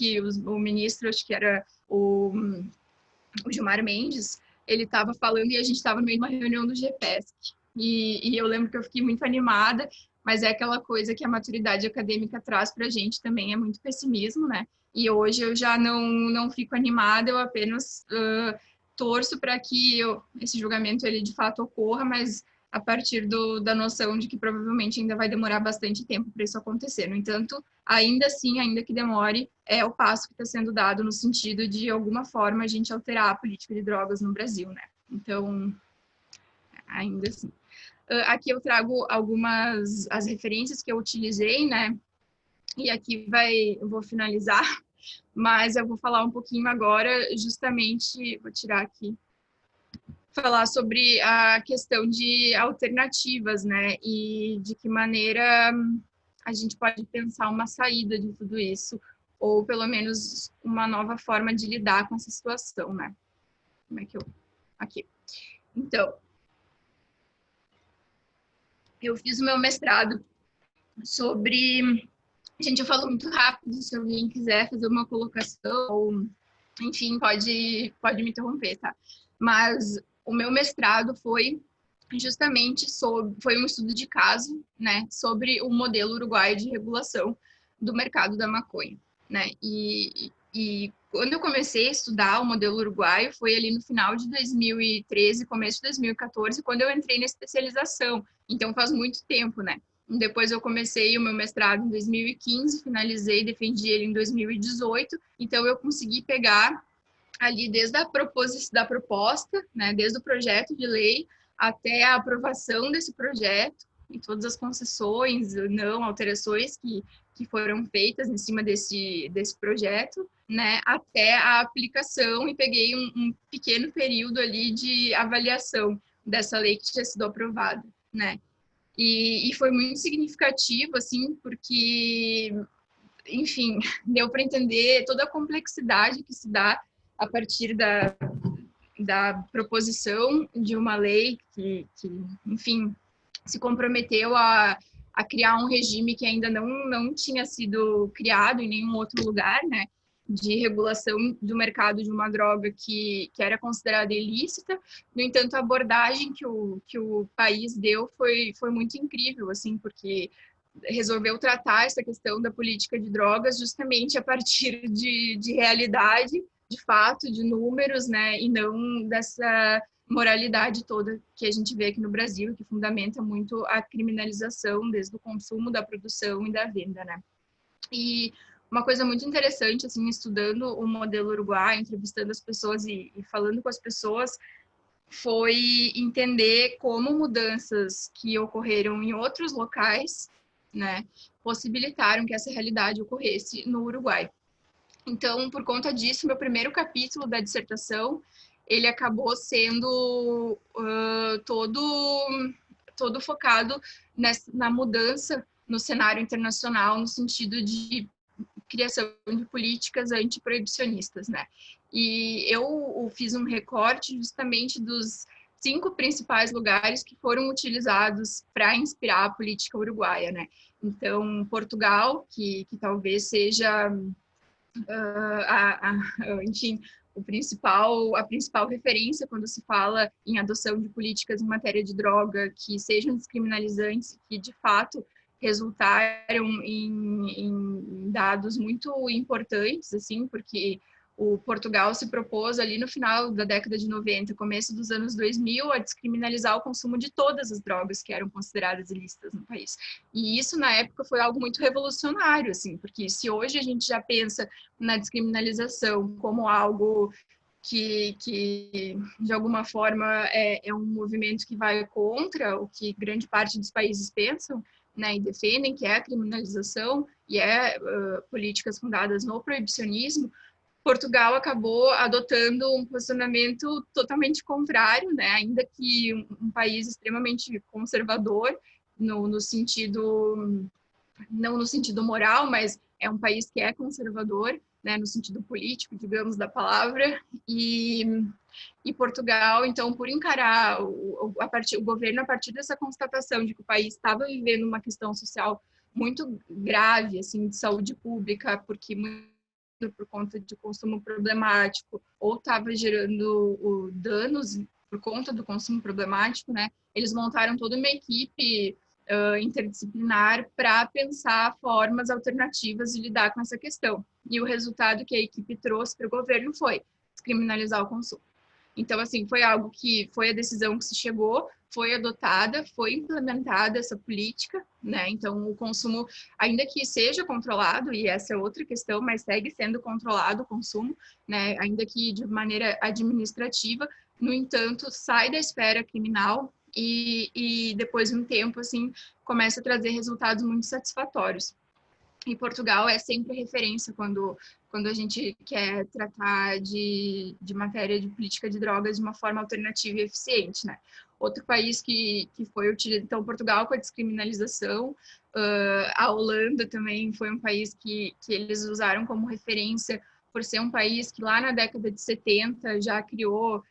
o ministro, acho que era o Gilmar Mendes, ele estava falando e a gente estava no meio de uma reunião do GPESC. e eu lembro que eu fiquei muito animada, mas é aquela coisa que a maturidade acadêmica traz para a gente também, é muito pessimismo, né? E hoje eu já não fico animada, eu apenas torço para que esse julgamento ele de fato ocorra, mas a partir da noção de que provavelmente ainda vai demorar bastante tempo para isso acontecer. No entanto, ainda assim, ainda que demore, é o passo que está sendo dado no sentido de alguma forma a gente alterar a política de drogas no Brasil, né? Então, ainda assim. Aqui eu trago algumas as referências que eu utilizei, né? E aqui eu vou finalizar, mas eu vou falar um pouquinho agora, justamente, vou tirar aqui, falar sobre a questão de alternativas, né? E de que maneira a gente pode pensar uma saída de tudo isso, ou pelo menos uma nova forma de lidar com essa situação, né? Como é que eu... Aqui. Então, eu fiz o meu mestrado sobre... Gente, eu falo muito rápido, se alguém quiser fazer uma colocação, ou, enfim, pode me interromper, tá? Mas o meu mestrado foi justamente foi um estudo de caso, né, sobre o modelo uruguaio de regulação do mercado da maconha, né? E quando eu comecei a estudar o modelo uruguaio foi ali no final de 2013, começo de 2014, quando eu entrei na especialização. Então faz muito tempo, né? Depois eu comecei o meu mestrado em 2015, finalizei, defendi ele em 2018. Então eu consegui pegar ali desde a proposta, né, desde o projeto de lei até a aprovação desse projeto e todas as concessões, não, alterações que foram feitas em cima desse projeto, né, até a aplicação e peguei um pequeno período ali de avaliação dessa lei que tinha sido aprovada, né. E foi muito significativo, assim, porque, enfim, deu para entender toda a complexidade que se dá a partir da proposição de uma lei que enfim, se comprometeu a criar um regime que ainda não tinha sido criado em nenhum outro lugar, né? De regulação do mercado de uma droga que era considerada ilícita. No entanto, a abordagem que o país deu foi muito incrível, assim, porque resolveu tratar essa questão da política de drogas justamente a partir de realidade, de fato, de números, né, e não dessa moralidade toda que a gente vê aqui no Brasil, que fundamenta muito a criminalização desde o consumo, da produção e da venda, né. E uma coisa muito interessante, assim, estudando o modelo uruguaio, entrevistando as pessoas e falando com as pessoas, foi entender como mudanças que ocorreram em outros locais, né, possibilitaram que essa realidade ocorresse no Uruguai. Então, por conta disso, meu primeiro capítulo da dissertação, ele acabou sendo todo focado na mudança no cenário internacional, no sentido de criação de políticas antiproibicionistas, né? E eu fiz um recorte justamente dos 5 principais lugares que foram utilizados para inspirar a política uruguaia, né? Então, Portugal, que talvez seja, enfim, a principal referência quando se fala em adoção de políticas em matéria de droga que sejam descriminalizantes, que de fato resultaram em dados muito importantes, assim, porque o Portugal se propôs ali no final da década de 90, começo dos anos 2000, a descriminalizar o consumo de todas as drogas que eram consideradas ilícitas no país. E isso, na época, foi algo muito revolucionário, assim, porque se hoje a gente já pensa na descriminalização como algo que de alguma forma, é um movimento que vai contra o que grande parte dos países pensam, né, e defendem, que é a criminalização e políticas fundadas no proibicionismo. Portugal acabou adotando um posicionamento totalmente contrário, né? Ainda que um país extremamente conservador, no sentido, não no sentido moral, mas é um país que é conservador, né? No sentido político, digamos, da palavra. E Portugal, então, por encarar o governo a partir dessa constatação de que o país estava vivendo uma questão social muito grave, assim, de saúde pública, porque por conta de consumo problemático, ou estava gerando danos por conta do consumo problemático, né, eles montaram toda uma equipe interdisciplinar para pensar formas alternativas de lidar com essa questão. E o resultado que a equipe trouxe para o governo foi descriminalizar o consumo. Então, assim, foi algo que foi a decisão que se chegou, foi adotada, foi implementada essa política, né? Então, o consumo, ainda que seja controlado, e essa é outra questão, mas segue sendo controlado o consumo, né? Ainda que de maneira administrativa, no entanto, sai da esfera criminal e depois de um tempo, assim, começa a trazer resultados muito satisfatórios. E Portugal é sempre referência quando a gente quer tratar de matéria de política de drogas de uma forma alternativa e eficiente, né? Outro país que foi utilizado, então, Portugal com a descriminalização, a Holanda também foi um país que eles usaram como referência por ser um país que lá na década de 70 já criou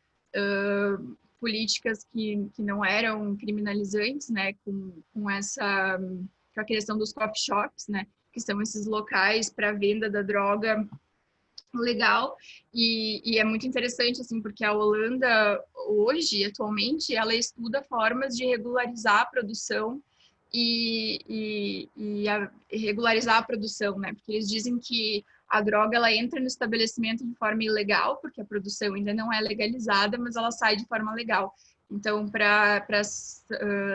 políticas que não eram criminalizantes, né? Com a questão dos coffee shops, né? Que são esses locais para venda da droga legal, e é muito interessante, assim, porque a Holanda, hoje, atualmente, ela estuda formas de regularizar a produção e regularizar a produção, né, porque eles dizem que a droga, ela entra no estabelecimento de forma ilegal, porque a produção ainda não é legalizada, mas ela sai de forma legal. Então, para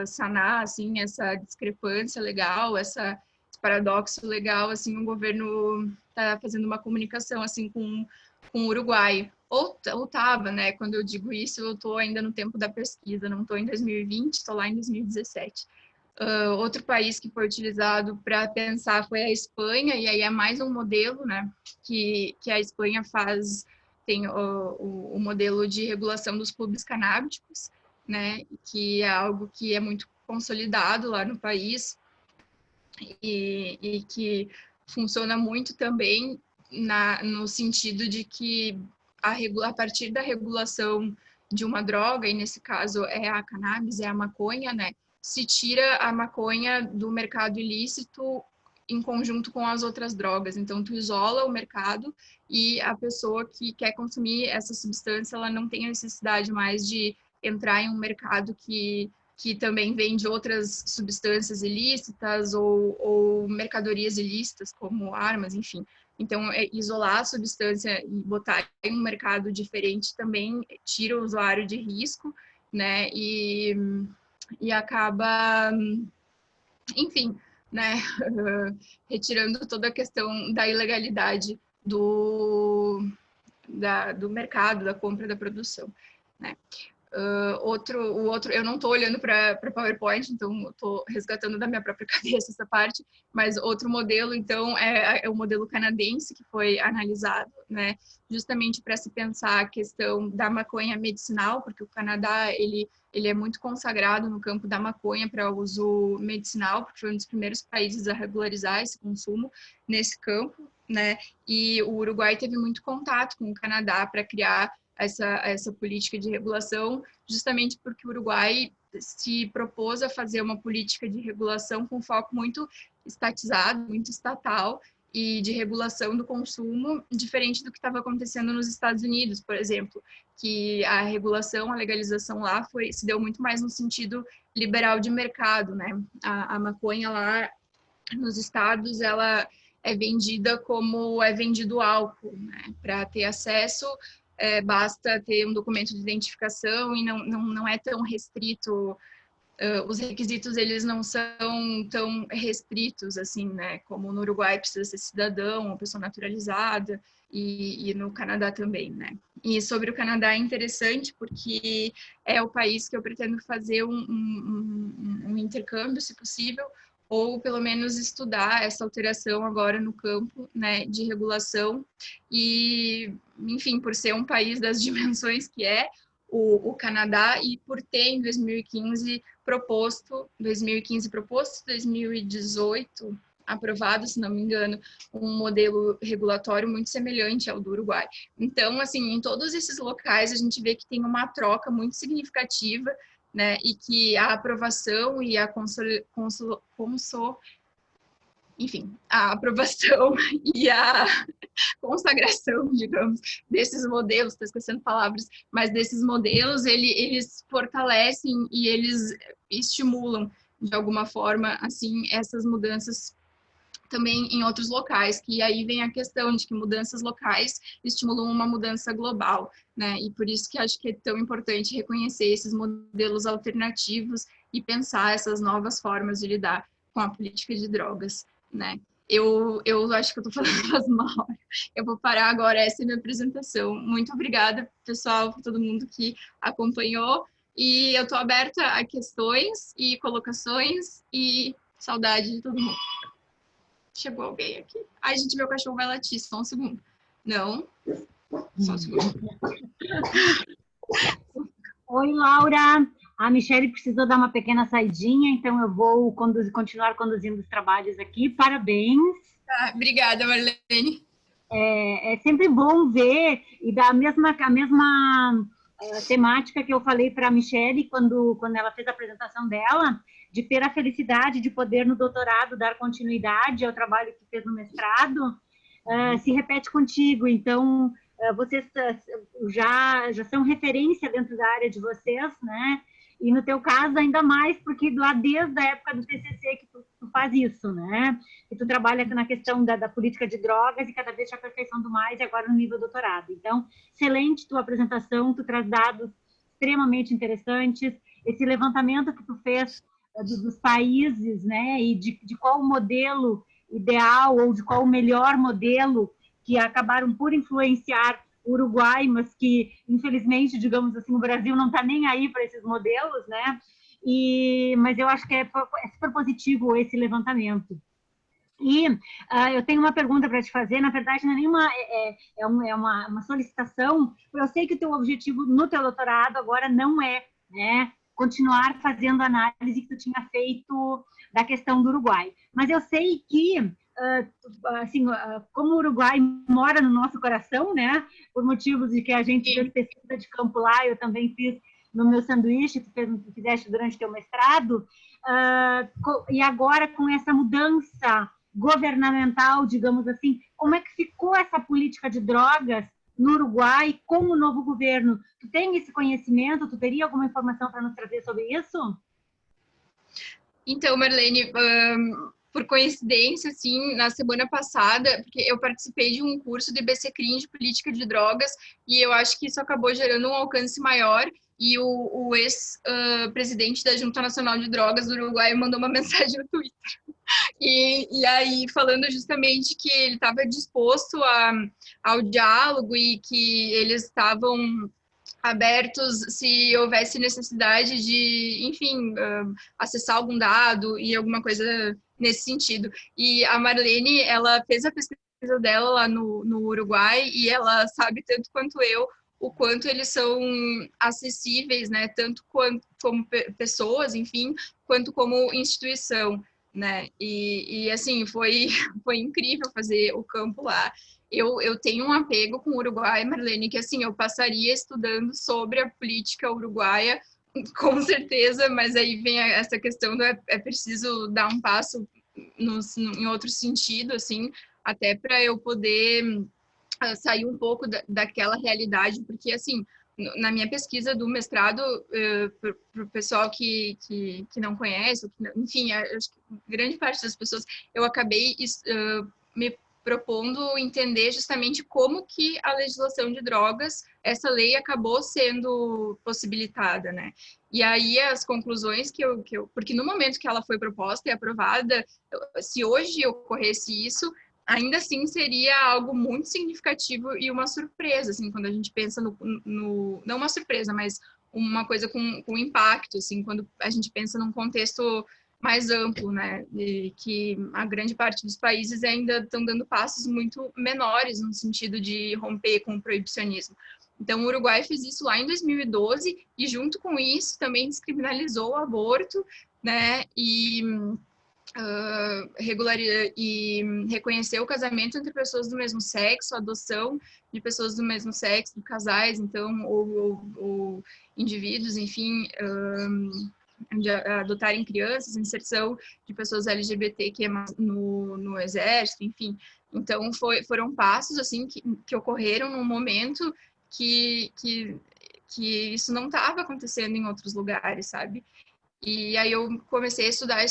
sanar, assim, essa discrepância legal, esse paradoxo legal, assim, o governo está fazendo uma comunicação, assim, com o Uruguai. Ou estava, né? Quando eu digo isso, eu estou ainda no tempo da pesquisa, não estou em 2020, estou lá em 2017. Outro país que foi utilizado para pensar foi a Espanha, e aí é mais um modelo, né? Que a Espanha faz, tem o modelo de regulação dos clubes canábicos, né? Que é algo que é muito consolidado lá no país e que funciona muito também no sentido de que a partir da regulação de uma droga, e nesse caso é a cannabis, é a maconha, né? Se tira a maconha do mercado ilícito em conjunto com as outras drogas. Então, tu isola o mercado e a pessoa que quer consumir essa substância, ela não tem a necessidade mais de entrar em um mercado que também vende outras substâncias ilícitas ou mercadorias ilícitas, como armas, enfim. Então, isolar a substância e botar em um mercado diferente também tira o usuário de risco, né? E acaba, enfim, né? Retirando toda a questão da ilegalidade do mercado, da compra, da produção, né? O outro, eu não estou olhando para PowerPoint, então estou resgatando da minha própria cabeça essa parte, mas outro modelo, então, é o modelo canadense que foi analisado, né, justamente para se pensar a questão da maconha medicinal, porque o Canadá, ele é muito consagrado no campo da maconha para uso medicinal, porque foi um dos primeiros países a regularizar esse consumo nesse campo, né, e o Uruguai teve muito contato com o Canadá para criar essa política de regulação, justamente porque o Uruguai se propôs a fazer uma política de regulação com foco muito estatizado, muito estatal, e de regulação do consumo, diferente do que estava acontecendo nos Estados Unidos, por exemplo, que a regulação, a legalização lá se deu muito mais no sentido liberal de mercado, né? A maconha lá nos estados, ela é vendida como é vendido álcool, né? Para ter acesso, basta ter um documento de identificação e não é tão restrito. Os requisitos, eles não são tão restritos, assim, né? Como no Uruguai precisa ser cidadão, uma pessoa naturalizada, e no Canadá também, né? E sobre o Canadá é interessante porque é o país que eu pretendo fazer um intercâmbio, se possível, ou pelo menos estudar essa alteração agora no campo, né, de regulação. E, enfim, por ser um país das dimensões que é o Canadá, e por ter em 2015 proposto, 2018 aprovado, se não me engano, um modelo regulatório muito semelhante ao do Uruguai. Então, assim, em todos esses locais a gente vê que tem uma troca muito significativa, né, e que a aprovação e a enfim, a aprovação e a consagração, digamos, desses modelos, estou esquecendo palavras, mas desses modelos, eles fortalecem e eles estimulam, de alguma forma, assim, essas mudanças também em outros locais, que aí vem a questão de que mudanças locais estimulam uma mudança global, né? E por isso que acho que é tão importante reconhecer esses modelos alternativos e pensar essas novas formas de lidar com a política de drogas, né? Eu acho que eu estou falando faz uma hora. Eu vou parar agora, essa é a minha apresentação. Muito obrigada, pessoal, por todo mundo que acompanhou. E eu estou aberta a questões e colocações e saudade de todo mundo. Chegou alguém aqui. Ai, gente, meu cachorro vai latir, só um segundo. Não, só um segundo. Oi, Laura. A Michelle precisou dar uma pequena saidinha, então eu vou continuar conduzindo os trabalhos aqui. Parabéns. Tá, obrigada, Marlene. É sempre bom ver, e da mesma temática que eu falei para a Michelle quando ela fez a apresentação dela, de ter a felicidade de poder, no doutorado, dar continuidade ao trabalho que fez no mestrado, se repete contigo. Então, vocês já são referência dentro da área de vocês, né? E no teu caso, ainda mais, porque lá desde a época do TCC que tu faz isso, né? Que tu trabalha na questão da política de drogas e cada vez te aperfeiçoando mais, e agora no nível doutorado. Então, excelente tua apresentação, tu traz dados extremamente interessantes, esse levantamento que tu fez dos países, né? E de qual o modelo ideal ou de qual o melhor modelo que acabaram por influenciar o Uruguai, mas que, infelizmente, digamos assim, o Brasil não está nem aí para esses modelos, né? Mas eu acho que é super positivo esse levantamento. E eu tenho uma pergunta para te fazer, na verdade não é nenhuma, uma solicitação. Eu sei que o teu objetivo no teu doutorado agora não é, né, continuar fazendo a análise que tu tinha feito da questão do Uruguai, mas eu sei que assim, como o Uruguai mora no nosso coração, né, por motivos de que a gente fez pesquisa de campo lá, eu também fiz no meu sanduíche, tu fizeste durante teu mestrado, e agora com essa mudança governamental, digamos assim, como é que ficou essa política de drogas no Uruguai com o novo governo? Tu tem esse conhecimento? Tu teria alguma informação para nos trazer sobre isso? Então, Marlene, por coincidência, assim, na semana passada, porque eu participei de um curso de BCCRIM de política de drogas e eu acho que isso acabou gerando um alcance maior. E o ex-presidente da Junta Nacional de Drogas do Uruguai mandou uma mensagem no Twitter. E aí, falando justamente que ele estava disposto ao diálogo e que eles estavam abertos se houvesse necessidade de, enfim, acessar algum dado e alguma coisa nesse sentido. E a Marlene, ela fez a pesquisa dela lá no Uruguai e ela sabe tanto quanto eu o quanto eles são acessíveis, né, tanto como pessoas, enfim, quanto como instituição, né, e assim, foi incrível fazer o campo lá. Eu tenho um apego com o Uruguai, Marlene, que assim, eu passaria estudando sobre a política uruguaia, com certeza, mas aí vem essa questão do é preciso dar um passo em outro sentido, assim, até para eu poder sair um pouco daquela realidade, porque assim, na minha pesquisa do mestrado, para o pessoal que não conhece, enfim, acho que grande parte das pessoas, eu acabei me propondo entender justamente como que a legislação de drogas, essa lei acabou sendo possibilitada, né? E aí as conclusões que eu... Porque no momento que ela foi proposta e aprovada, se hoje ocorresse isso, ainda assim seria algo muito significativo e uma surpresa, assim, quando a gente pensa não uma surpresa, mas uma coisa com impacto, assim, quando a gente pensa num contexto mais amplo, né, e que a grande parte dos países ainda estão dando passos muito menores no sentido de romper com o proibicionismo. Então, o Uruguai fez isso lá em 2012 e, junto com isso, também descriminalizou o aborto, né, e reconhecer o casamento entre pessoas do mesmo sexo, a adoção de pessoas do mesmo sexo, de casais, então, ou indivíduos, enfim, de adotarem crianças, inserção de pessoas LGBT que é no exército, enfim. Então, foram passos, assim, que ocorreram num momento que isso não estava acontecendo em outros lugares, sabe? E aí eu comecei a estudar,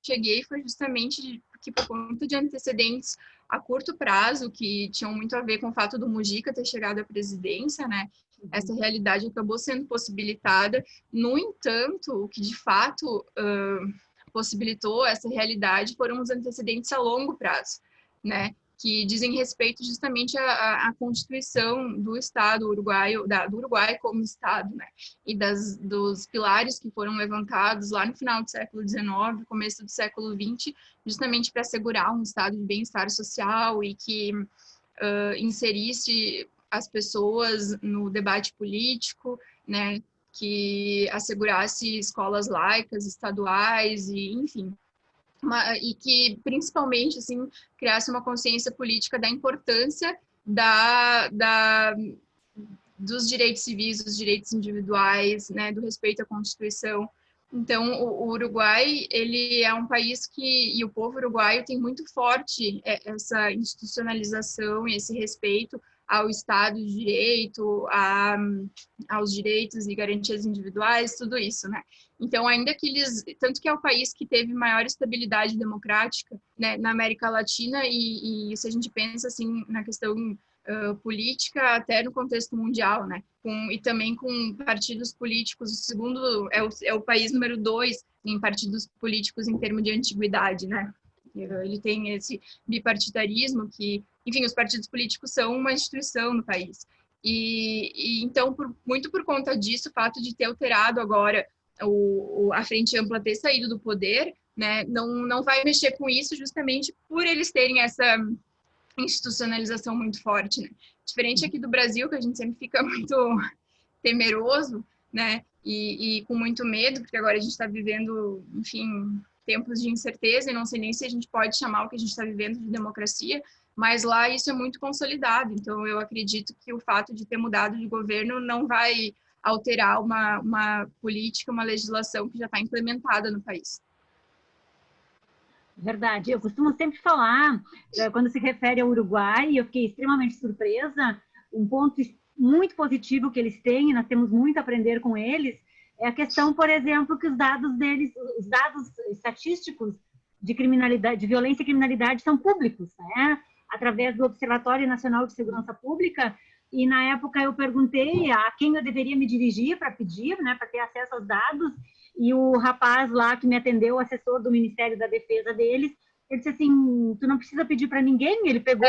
cheguei foi justamente que por conta de antecedentes a curto prazo, que tinham muito a ver com o fato do Mujica ter chegado à presidência, né? Essa realidade acabou sendo possibilitada. No entanto, o que de fato possibilitou essa realidade foram os antecedentes a longo prazo, né? Que dizem respeito justamente à Constituição do Estado uruguaio, do Uruguai como Estado, né? E dos pilares que foram levantados lá no final do século XIX, começo do século XX, justamente para assegurar um estado de bem-estar social e que inserisse as pessoas no debate político, né? Que assegurasse escolas laicas, estaduais e, enfim, e que principalmente assim criasse uma consciência política da importância dos direitos civis, dos direitos individuais, né, do respeito à Constituição. Então, o Uruguai, ele é um país e o povo uruguaio tem muito forte essa institucionalização e esse respeito ao Estado de Direito, aos direitos e garantias individuais, tudo isso, né? Então, ainda que tanto que é o país que teve maior estabilidade democrática, né, na América Latina, e se a gente pensa, assim, na questão política até no contexto mundial, né? E também com partidos políticos, o segundo é o país número 2 em partidos políticos em termos de antiguidade, né? Ele tem esse bipartidarismo que, enfim, os partidos políticos são uma instituição no país. E então, muito por conta disso, o fato de ter alterado agora a Frente Ampla ter saído do poder, né, não vai mexer com isso justamente por eles terem essa institucionalização muito forte, né? Diferente aqui do Brasil, que a gente sempre fica muito temeroso, né? E com muito medo, porque agora a gente está vivendo, enfim, tempos de incerteza, e não sei nem se a gente pode chamar o que a gente está vivendo de democracia, mas lá isso é muito consolidado. Então, eu acredito que o fato de ter mudado de governo não vai alterar uma política, uma legislação que já está implementada no país. Verdade. Eu costumo sempre falar, quando se refere ao Uruguai, eu fiquei extremamente surpresa, um ponto muito positivo que eles têm, e nós temos muito a aprender com eles, é a questão, por exemplo, que os dados deles, os dados estatísticos de criminalidade, de violência e criminalidade são públicos, né? Através do Observatório Nacional de Segurança Pública, e na época eu perguntei a quem eu deveria me dirigir para pedir, né, para ter acesso aos dados, e o rapaz lá que me atendeu, o assessor do Ministério da Defesa deles, ele disse assim, tu não precisa pedir para ninguém, ele pegou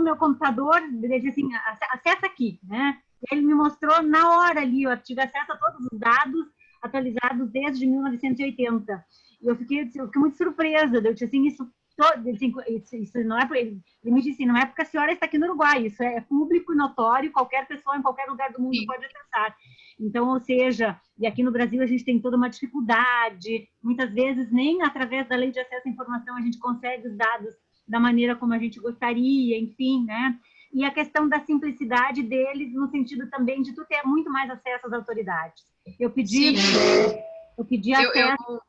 meu computador, ele disse assim, acessa aqui, né? Ele me mostrou na hora ali, eu tive acesso a todos os dados atualizados desde 1980. E eu fiquei muito surpresa, eu disse assim, isso não é, ele me disse, não é porque a senhora está aqui no Uruguai, isso é público e notório, qualquer pessoa em qualquer lugar do mundo Sim. pode acessar. Então, ou seja, e aqui no Brasil a gente tem toda uma dificuldade, muitas vezes nem através da lei de acesso à informação a gente consegue os dados da maneira como a gente gostaria, enfim, né? E a questão da simplicidade deles no sentido também de tu ter muito mais acesso às autoridades. Eu pedi acesso...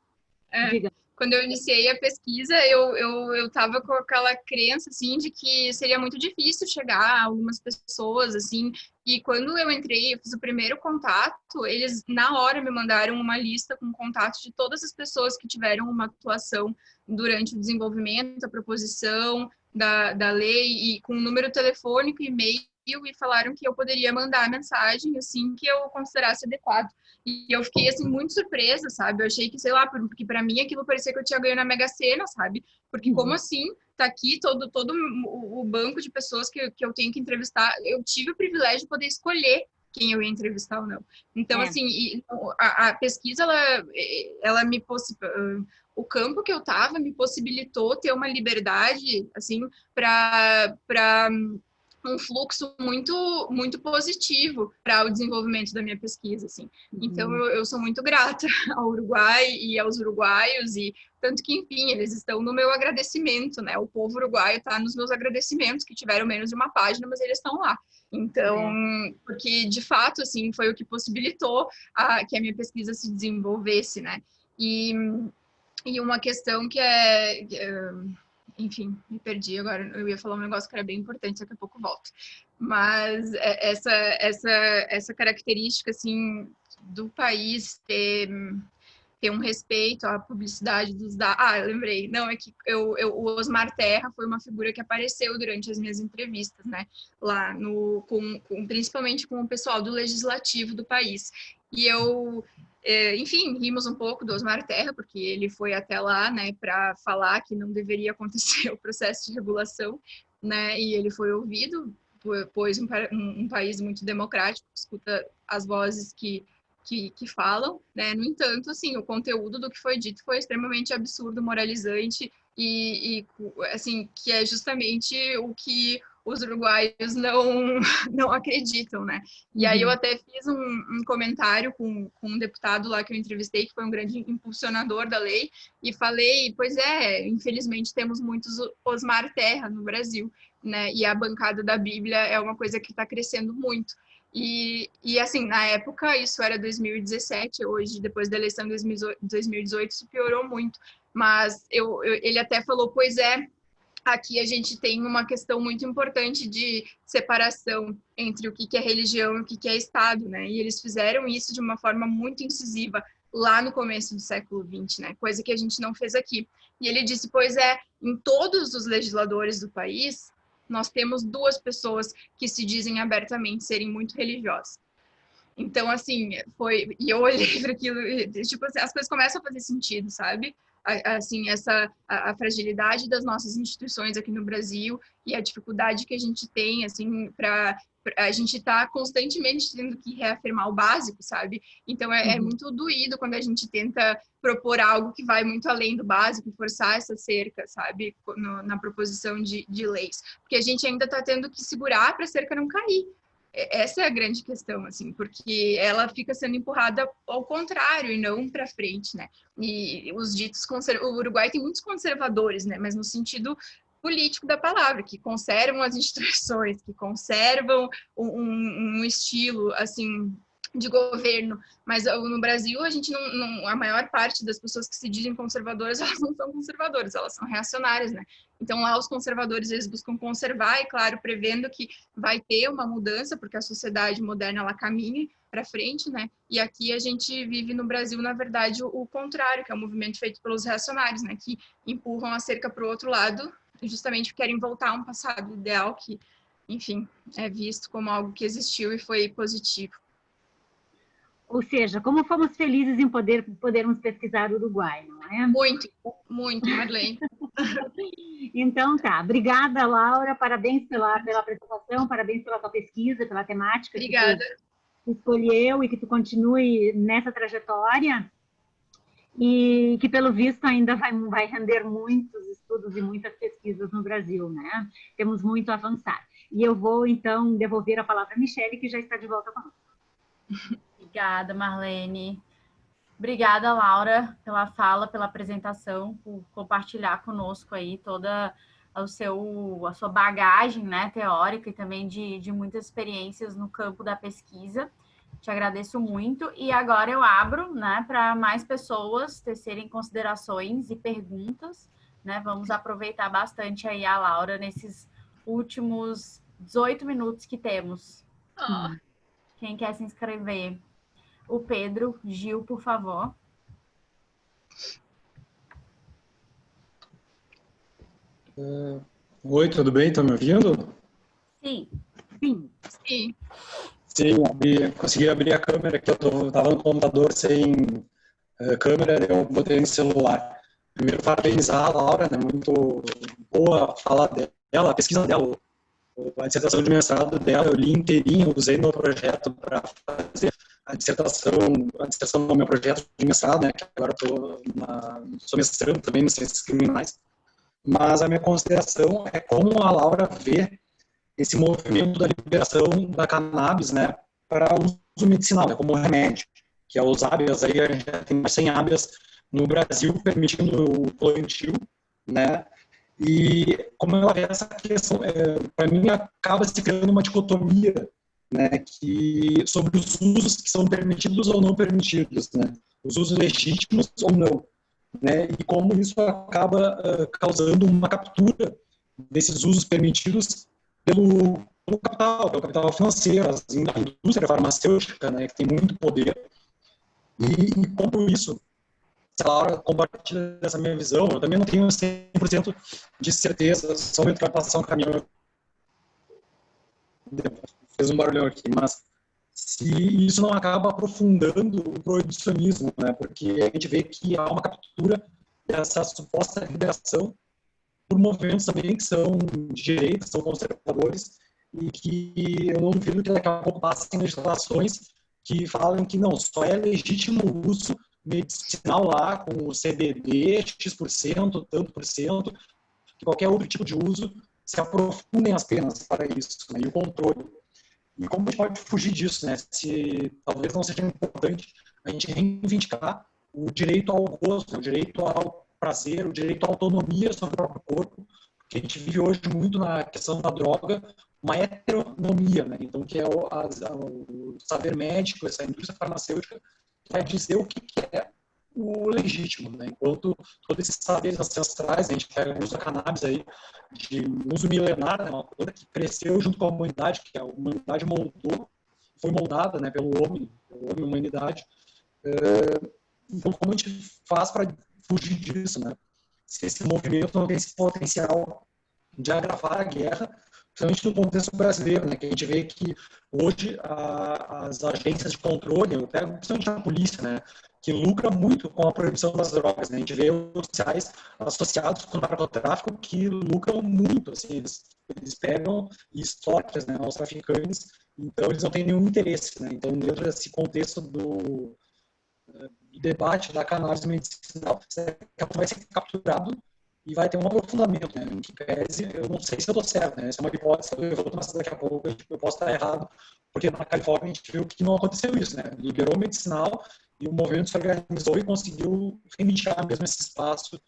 Diga. Quando eu iniciei a pesquisa, eu estava com aquela crença, assim, de que seria muito difícil chegar a algumas pessoas, assim, e quando eu entrei, eu fiz o primeiro contato, eles, na hora, me mandaram uma lista com contatos de todas as pessoas que tiveram uma atuação durante o desenvolvimento, a proposição da lei, e com número telefônico, e-mail, e falaram que eu poderia mandar a mensagem, assim, que eu considerasse adequado. E eu fiquei, assim, muito surpresa, sabe? Eu achei que, sei lá, porque pra mim aquilo parecia que eu tinha ganho na Mega Sena, sabe? Porque como assim? Tá aqui todo o banco de pessoas que eu tenho que entrevistar. Eu tive o privilégio de poder escolher quem eu ia entrevistar ou não. Então, assim, a pesquisa, ela me possibilitou... O campo que eu tava me possibilitou ter uma liberdade, assim, para um fluxo muito positivo para o desenvolvimento da minha pesquisa, assim. Então, eu sou muito grata ao Uruguai e aos uruguaios, e tanto que, enfim, eles estão no meu agradecimento, né? O povo uruguaio está nos meus agradecimentos, que tiveram menos de uma página, mas eles estão lá. Então, porque, de fato, assim, foi o que possibilitou que a minha pesquisa se desenvolvesse, né? E uma questão que enfim, me perdi agora. Eu ia falar um negócio que era bem importante, daqui a pouco volto. Mas essa característica, assim, do país ter um respeito à publicidade dos dados. Ah, eu lembrei. Não, é que o Osmar Terra foi uma figura que apareceu durante as minhas entrevistas, né? Lá principalmente com o pessoal do legislativo do país. E enfim, rimos um pouco do Osmar Terra, porque ele foi até lá, né, para falar que não deveria acontecer o processo de regulação, né, e ele foi ouvido, pois um país muito democrático, escuta as vozes que falam, né, no entanto, assim, o conteúdo do que foi dito foi extremamente absurdo, moralizante, e assim, que é justamente o que os uruguaios não acreditam, né? E aí eu até fiz um comentário com um deputado lá que eu entrevistei, que foi um grande impulsionador da lei, e falei, pois infelizmente temos muitos Osmar Terra no Brasil, né? E a bancada da Bíblia é uma coisa que está crescendo muito. E assim, na época, isso era 2017, hoje, depois da eleição de 2018, isso piorou muito. Mas ele até falou, pois aqui a gente tem uma questão muito importante de separação entre o que é religião e o que é Estado, né? E eles fizeram isso de uma forma muito incisiva lá no começo do século XX, né? Coisa que a gente não fez aqui. E ele disse, pois em todos os legisladores do país, nós temos duas pessoas que se dizem abertamente serem muito religiosas. Então, assim, e eu olhei para aquilo, tipo assim, as coisas começam a fazer sentido, sabe? Assim, a fragilidade das nossas instituições aqui no Brasil e a dificuldade que a gente tem, assim, para a gente tá constantemente tendo que reafirmar o básico, sabe? Então, é muito doído quando a gente tenta propor algo que vai muito além do básico, forçar essa cerca, sabe? Na proposição de leis. Porque a gente ainda está tendo que segurar para a cerca não cair. Essa é a grande questão, assim, porque ela fica sendo empurrada ao contrário e não para frente, né? E os ditos o Uruguai tem muitos conservadores, né? Mas no sentido político da palavra, que conservam as instituições, que conservam um estilo, assim, de governo. Mas no Brasil, a gente a maior parte das pessoas que se dizem conservadoras, elas não são conservadoras, elas são reacionárias, né? Então, lá os conservadores, eles buscam conservar, e claro, prevendo que vai ter uma mudança, porque a sociedade moderna, ela caminha para frente, né? E aqui a gente vive no Brasil, na verdade, o contrário, que é um movimento feito pelos reacionários, né? Que empurram a cerca para o outro lado, justamente porque querem voltar a um passado ideal que, enfim, é visto como algo que existiu e foi positivo. Ou seja, como fomos felizes em podermos pesquisar o Uruguai, não é? Muito, muito, Marlene. Então tá, obrigada, Laura, parabéns pela apresentação, parabéns pela tua pesquisa, pela temática. Obrigada. Que tu escolheu e que tu continue nessa trajetória e que, pelo visto, ainda vai render muitos estudos e muitas pesquisas no Brasil, né? Temos muito a avançar. E eu vou, então, devolver a palavra à Michele, que já está de volta conosco. Obrigada, Marlene. Obrigada, Laura, pela fala, pela apresentação, por compartilhar conosco aí toda a sua bagagem, né, teórica e também de muitas experiências no campo da pesquisa. Te agradeço muito. E agora eu abro, né, para mais pessoas tecerem considerações e perguntas, né? Vamos aproveitar bastante aí a Laura nesses últimos 18 minutos que temos. Quem quer se inscrever? O Pedro Gil, por favor. Oi, tudo bem? Estão me ouvindo? Sim. Sim. Sim. Sim, consegui abrir a câmera, que eu estava no computador sem câmera, eu botei no celular. Primeiro, parabenizar a Laura, né? Muito boa a fala dela, a pesquisa dela, a dissertação de mestrado dela, eu li inteirinho, usei no projeto para fazer a dissertação do meu projeto de mestrado, né? Que agora sou mestrando também nas ciências criminais. Mas a minha consideração é como a Laura vê esse movimento da liberação da cannabis, né, para uso medicinal, né, como remédio, que é os habeas, aí a gente já tem mais 100 habeas no Brasil permitindo o plantio, né, e como ela vê essa questão, para mim acaba se criando uma dicotomia, né, sobre os usos que são permitidos ou não permitidos, né, os usos legítimos ou não, né, e como isso acaba causando uma captura desses usos permitidos pelo capital financeiro, a indústria farmacêutica, né, que tem muito poder, e como isso, se a Laura compartilha essa minha visão, eu também não tenho 100% de certeza sobre o que vai passar um caminhão. Fez um barulhão aqui, mas se isso não acaba aprofundando o proibicionismo, né, porque a gente vê que há uma captura dessa suposta liberação por movimentos também que são de direita, são conservadores, e que eu não duvido que daqui a pouco passem legislações que falam que não, só é legítimo o uso medicinal lá, com o CBD, X%, tanto por cento, que qualquer outro tipo de uso se aprofundem as penas para isso, né, e o controle. E como a gente pode fugir disso, né? Se talvez não seja importante a gente reivindicar o direito ao gozo, o direito ao prazer, o direito à autonomia sobre o próprio corpo, porque a gente vive hoje muito na questão da droga, uma heteronomia, né? Então, que é o saber médico, essa indústria farmacêutica, que vai dizer o que é o legítimo, né? Enquanto todos esses saberes ancestrais, a gente pega o uso da cannabis aí, de uso milenar, né? Uma coisa que cresceu junto com a humanidade, que a humanidade moldou, foi moldada, né, pelo homem e humanidade. Então, como a gente faz para fugir disso, né? Se esse movimento não tem esse potencial de agravar a guerra, principalmente no contexto brasileiro, né, que a gente vê que hoje as agências de controle, eu pego principalmente a polícia, né, que lucra muito com a proibição das drogas, né, a gente vê os sociais associados com o narcotráfico que lucram muito, assim, eles pegam histórias, né, aos traficantes, então eles não têm nenhum interesse, né, então dentro desse contexto do debate da cannabis medicinal, vai ser capturado e vai ter um aprofundamento, né? Em que pese, eu não sei se eu estou certo, né? Essa é uma hipótese que eu levanto, mas daqui a pouco eu posso estar errado, porque na Califórnia a gente viu que não aconteceu isso, né? Liberou medicinal e o movimento se organizou e conseguiu reivindicar mesmo esse espaço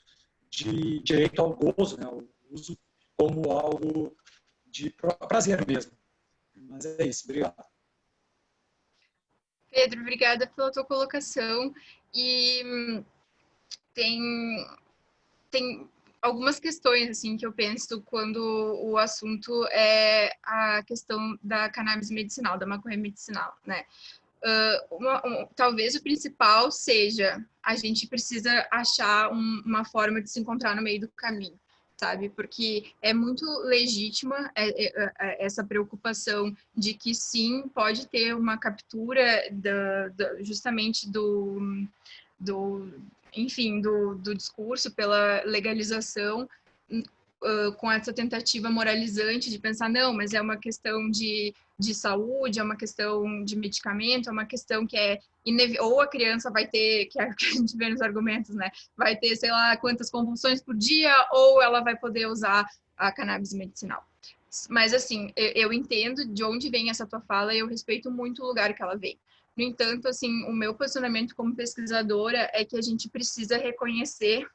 de direito ao gozo, né? O uso como algo de prazer mesmo. Mas é isso, obrigado. Pedro, obrigada pela tua colocação. E tem algumas questões assim que eu penso quando o assunto é a questão da cannabis medicinal, da maconha medicinal, né? Talvez o principal seja a gente precisa achar uma forma de se encontrar no meio do caminho, sabe? Porque é muito legítima essa preocupação de que sim, pode ter uma captura justamente enfim, do discurso pela legalização, com essa tentativa moralizante de pensar, não, mas é uma questão de saúde, é uma questão de medicamento, é uma questão que é ou a criança vai ter, que é o que a gente vê nos argumentos, né, vai ter, sei lá, quantas convulsões por dia, ou ela vai poder usar a cannabis medicinal. Mas, assim, eu entendo de onde vem essa tua fala e eu respeito muito o lugar que ela vem. No entanto, assim, o meu posicionamento como pesquisadora é que a gente precisa reconhecer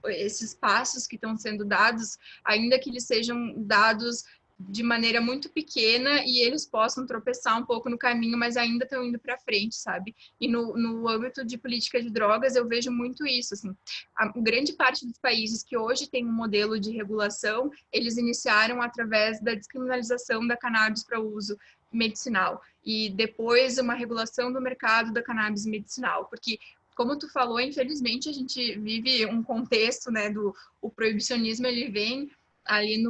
esses passos que estão sendo dados, ainda que eles sejam dados de maneira muito pequena e eles possam tropeçar um pouco no caminho, mas ainda estão indo para frente, sabe? E no âmbito de política de drogas, eu vejo muito isso, assim. A grande parte dos países que hoje tem um modelo de regulação, eles iniciaram através da descriminalização da cannabis para uso medicinal e depois uma regulação do mercado da cannabis medicinal, porque como tu falou, infelizmente a gente vive um contexto, né, o proibicionismo, ele vem ali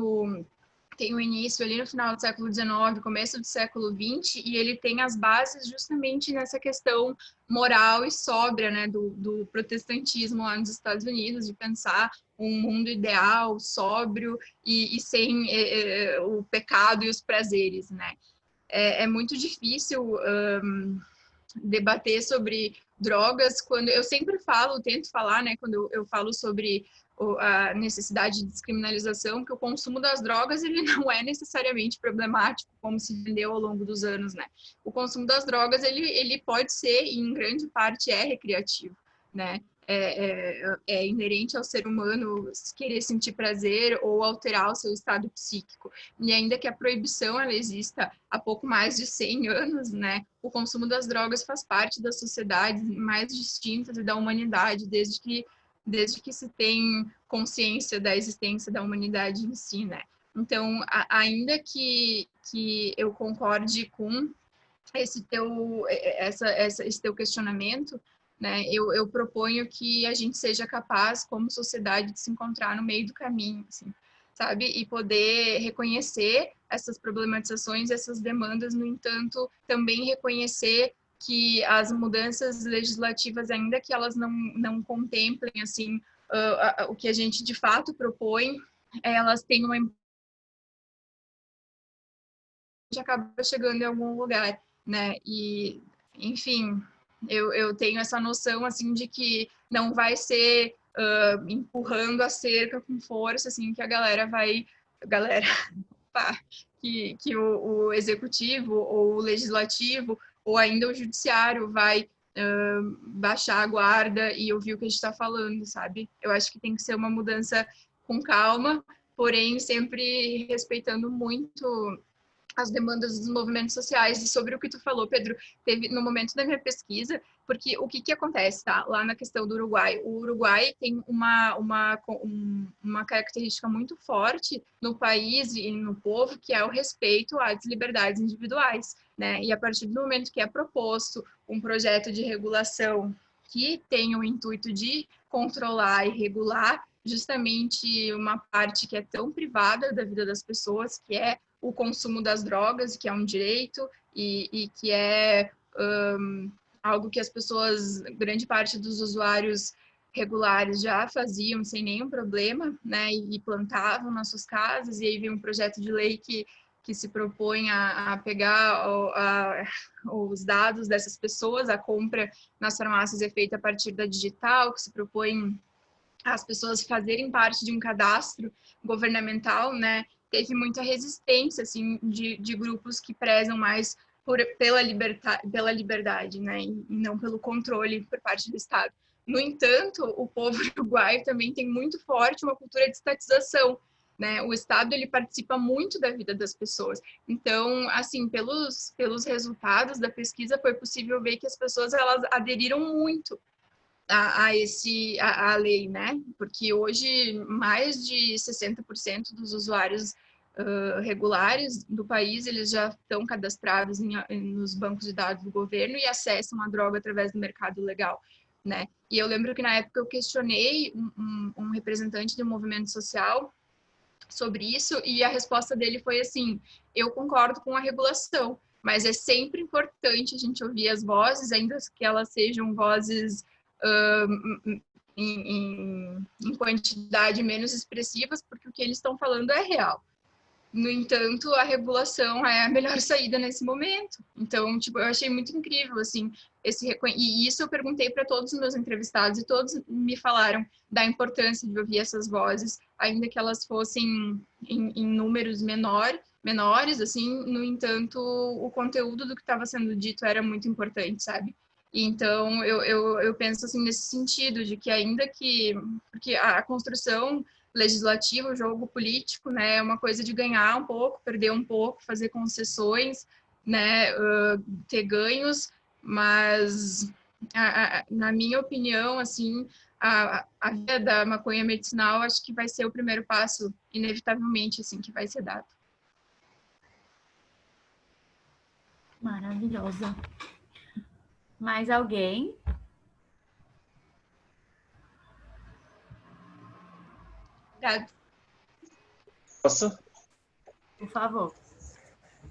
tem o início ali no final do século XIX, começo do século XX, e ele tem as bases justamente nessa questão moral e sóbria, né, do protestantismo lá nos Estados Unidos, de pensar um mundo ideal, sóbrio e sem o pecado e os prazeres, né. É muito difícil debater sobre drogas, quando eu sempre falo, tento falar, né, quando eu falo sobre a necessidade de descriminalização, que o consumo das drogas ele não é necessariamente problemático, como se vendeu ao longo dos anos, né? O consumo das drogas ele pode ser, e em grande parte é recreativo, né? É inerente ao ser humano querer sentir prazer ou alterar o seu estado psíquico. E ainda que a proibição ela exista há pouco mais de 100 anos, né? O consumo das drogas faz parte das sociedades mais distintas e da humanidade desde que se tem consciência da existência da humanidade em si, né? Então, ainda que eu concorde com esse teu questionamento, né? Eu proponho que a gente seja capaz, como sociedade, de se encontrar no meio do caminho, assim, sabe? E poder reconhecer essas problematizações, essas demandas, no entanto, também reconhecer que as mudanças legislativas, ainda que elas não contemplem, assim, o que a gente de fato propõe, elas têm uma acaba chegando em algum lugar, né? E, enfim, eu tenho essa noção, assim, de que não vai ser empurrando a cerca com força, assim, que a galera vai... Pá, que o executivo ou o legislativo ou ainda o judiciário vai baixar a guarda e ouvir o que a gente está falando, sabe? Eu acho que tem que ser uma mudança com calma, porém sempre respeitando muito as demandas dos movimentos sociais. E sobre o que tu falou, Pedro, teve no momento da minha pesquisa, porque o que acontece, tá? Lá na questão do Uruguai. O Uruguai tem uma característica muito forte no país e no povo, que é o respeito às liberdades individuais, né? E a partir do momento que é proposto um projeto de regulação que tem o intuito de controlar e regular justamente uma parte que é tão privada da vida das pessoas, que é o consumo das drogas, que é um direito e que é algo que as pessoas, grande parte dos usuários regulares já faziam sem nenhum problema, né, e plantavam nas suas casas, e aí vem um projeto de lei que se propõe a pegar os dados dessas pessoas, a compra nas farmácias é feita a partir da digital, que se propõe as pessoas fazerem parte de um cadastro governamental, né? Teve muita resistência, assim, de grupos que prezam mais pela liberdade, né? E não pelo controle por parte do Estado. No entanto, o povo uruguaio também tem muito forte uma cultura de estatização, né? O Estado, ele participa muito da vida das pessoas. Então, assim, pelos resultados da pesquisa, foi possível ver que as pessoas, elas aderiram muito a lei, né? Porque hoje mais de 60% dos usuários regulares do país, eles já estão cadastrados nos bancos de dados do governo e acessam a droga através do mercado legal, né? E eu lembro que na época eu questionei um representante do movimento social sobre isso e a resposta dele foi assim: eu concordo com a regulação, mas é sempre importante a gente ouvir as vozes, ainda que elas sejam vozes em quantidade menos expressivas, porque o que eles estão falando é real. No entanto, a regulação é a melhor saída nesse momento. Então, tipo, eu achei muito incrível, assim, e isso eu perguntei para todos os meus entrevistados e todos me falaram da importância de ouvir essas vozes, ainda que elas fossem em números menores, assim, no entanto, o conteúdo do que estava sendo dito era muito importante, sabe? Então, eu penso assim nesse sentido, de que ainda que... Porque a construção legislativa, o jogo político, né, é uma coisa de ganhar um pouco, perder um pouco, fazer concessões, né, ter ganhos, mas, na minha opinião, assim, a via da maconha medicinal, acho que vai ser o primeiro passo, inevitavelmente, assim, que vai ser dado. Maravilhosa. Mais alguém? Obrigada. Posso? Por favor.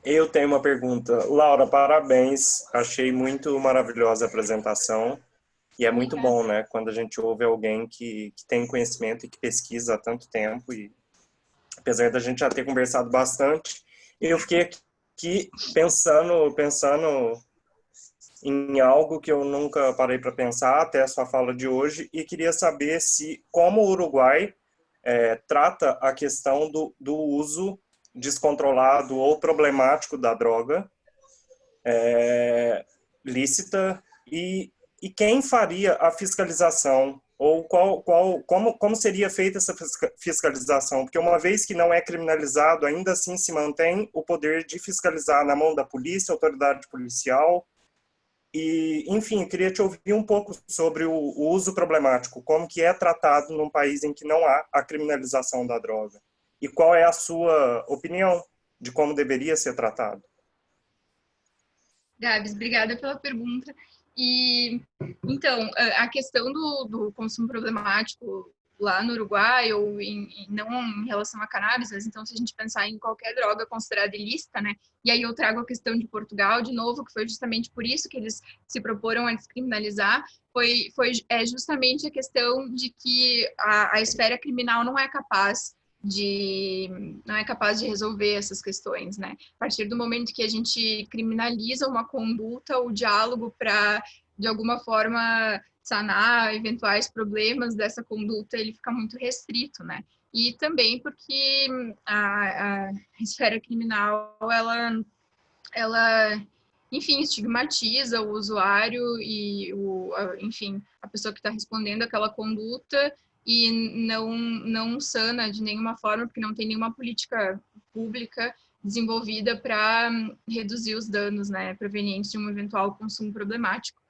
Eu tenho uma pergunta. Laura, parabéns. Achei muito maravilhosa a apresentação. E é muito bom, né? Quando a gente ouve alguém que tem conhecimento e que pesquisa há tanto tempo. E apesar da gente já ter conversado bastante, eu fiquei aqui pensando em algo que eu nunca parei para pensar até a sua fala de hoje, e queria saber se, como o Uruguai trata a questão do uso descontrolado ou problemático da droga lícita, e quem faria a fiscalização, ou como seria feita essa fiscalização, porque uma vez que não é criminalizado, ainda assim se mantém o poder de fiscalizar na mão da polícia, autoridade policial. E, enfim, queria te ouvir um pouco sobre o uso problemático, como que é tratado num país em que não há a criminalização da droga. E qual é a sua opinião de como deveria ser tratado? Gabs, obrigada pela pergunta. E, então, a questão do consumo problemático lá no Uruguai, ou não em relação a cannabis, mas então se a gente pensar em qualquer droga considerada ilícita, né? E aí eu trago a questão de Portugal, de novo, que foi justamente por isso que eles se proporam a descriminalizar, foi justamente a questão de que a esfera criminal não é capaz de resolver essas questões, né? A partir do momento que a gente criminaliza uma conduta, o diálogo para, de alguma forma, sanar eventuais problemas dessa conduta, ele fica muito restrito, né? E também porque a esfera criminal, ela enfim, estigmatiza o usuário e, enfim, a pessoa que está respondendo aquela conduta, e não sana de nenhuma forma, porque não tem nenhuma política pública desenvolvida para reduzir os danos, né, provenientes de um eventual consumo problemático.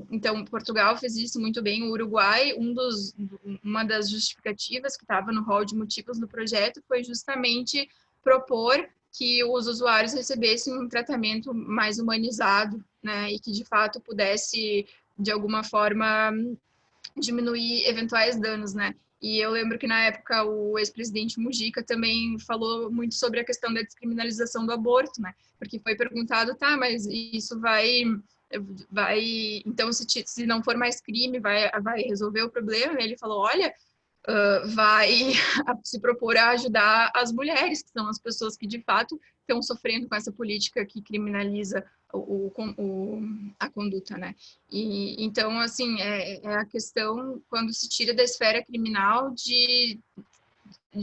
Então, Portugal fez isso muito bem. O Uruguai, uma das justificativas que estava no rol de motivos do projeto foi justamente propor que os usuários recebessem um tratamento mais humanizado, né, e que de fato pudesse, de alguma forma, diminuir eventuais danos, né. E eu lembro que na época o ex-presidente Mujica também falou muito sobre a questão da descriminalização do aborto, né, porque foi perguntado, tá, mas isso vai então se não for mais crime, vai resolver o problema? E ele falou, olha, vai se propor a ajudar as mulheres, que são as pessoas que de fato estão sofrendo com essa política que criminaliza a conduta, né? E então, assim, é a questão, quando se tira da esfera criminal, de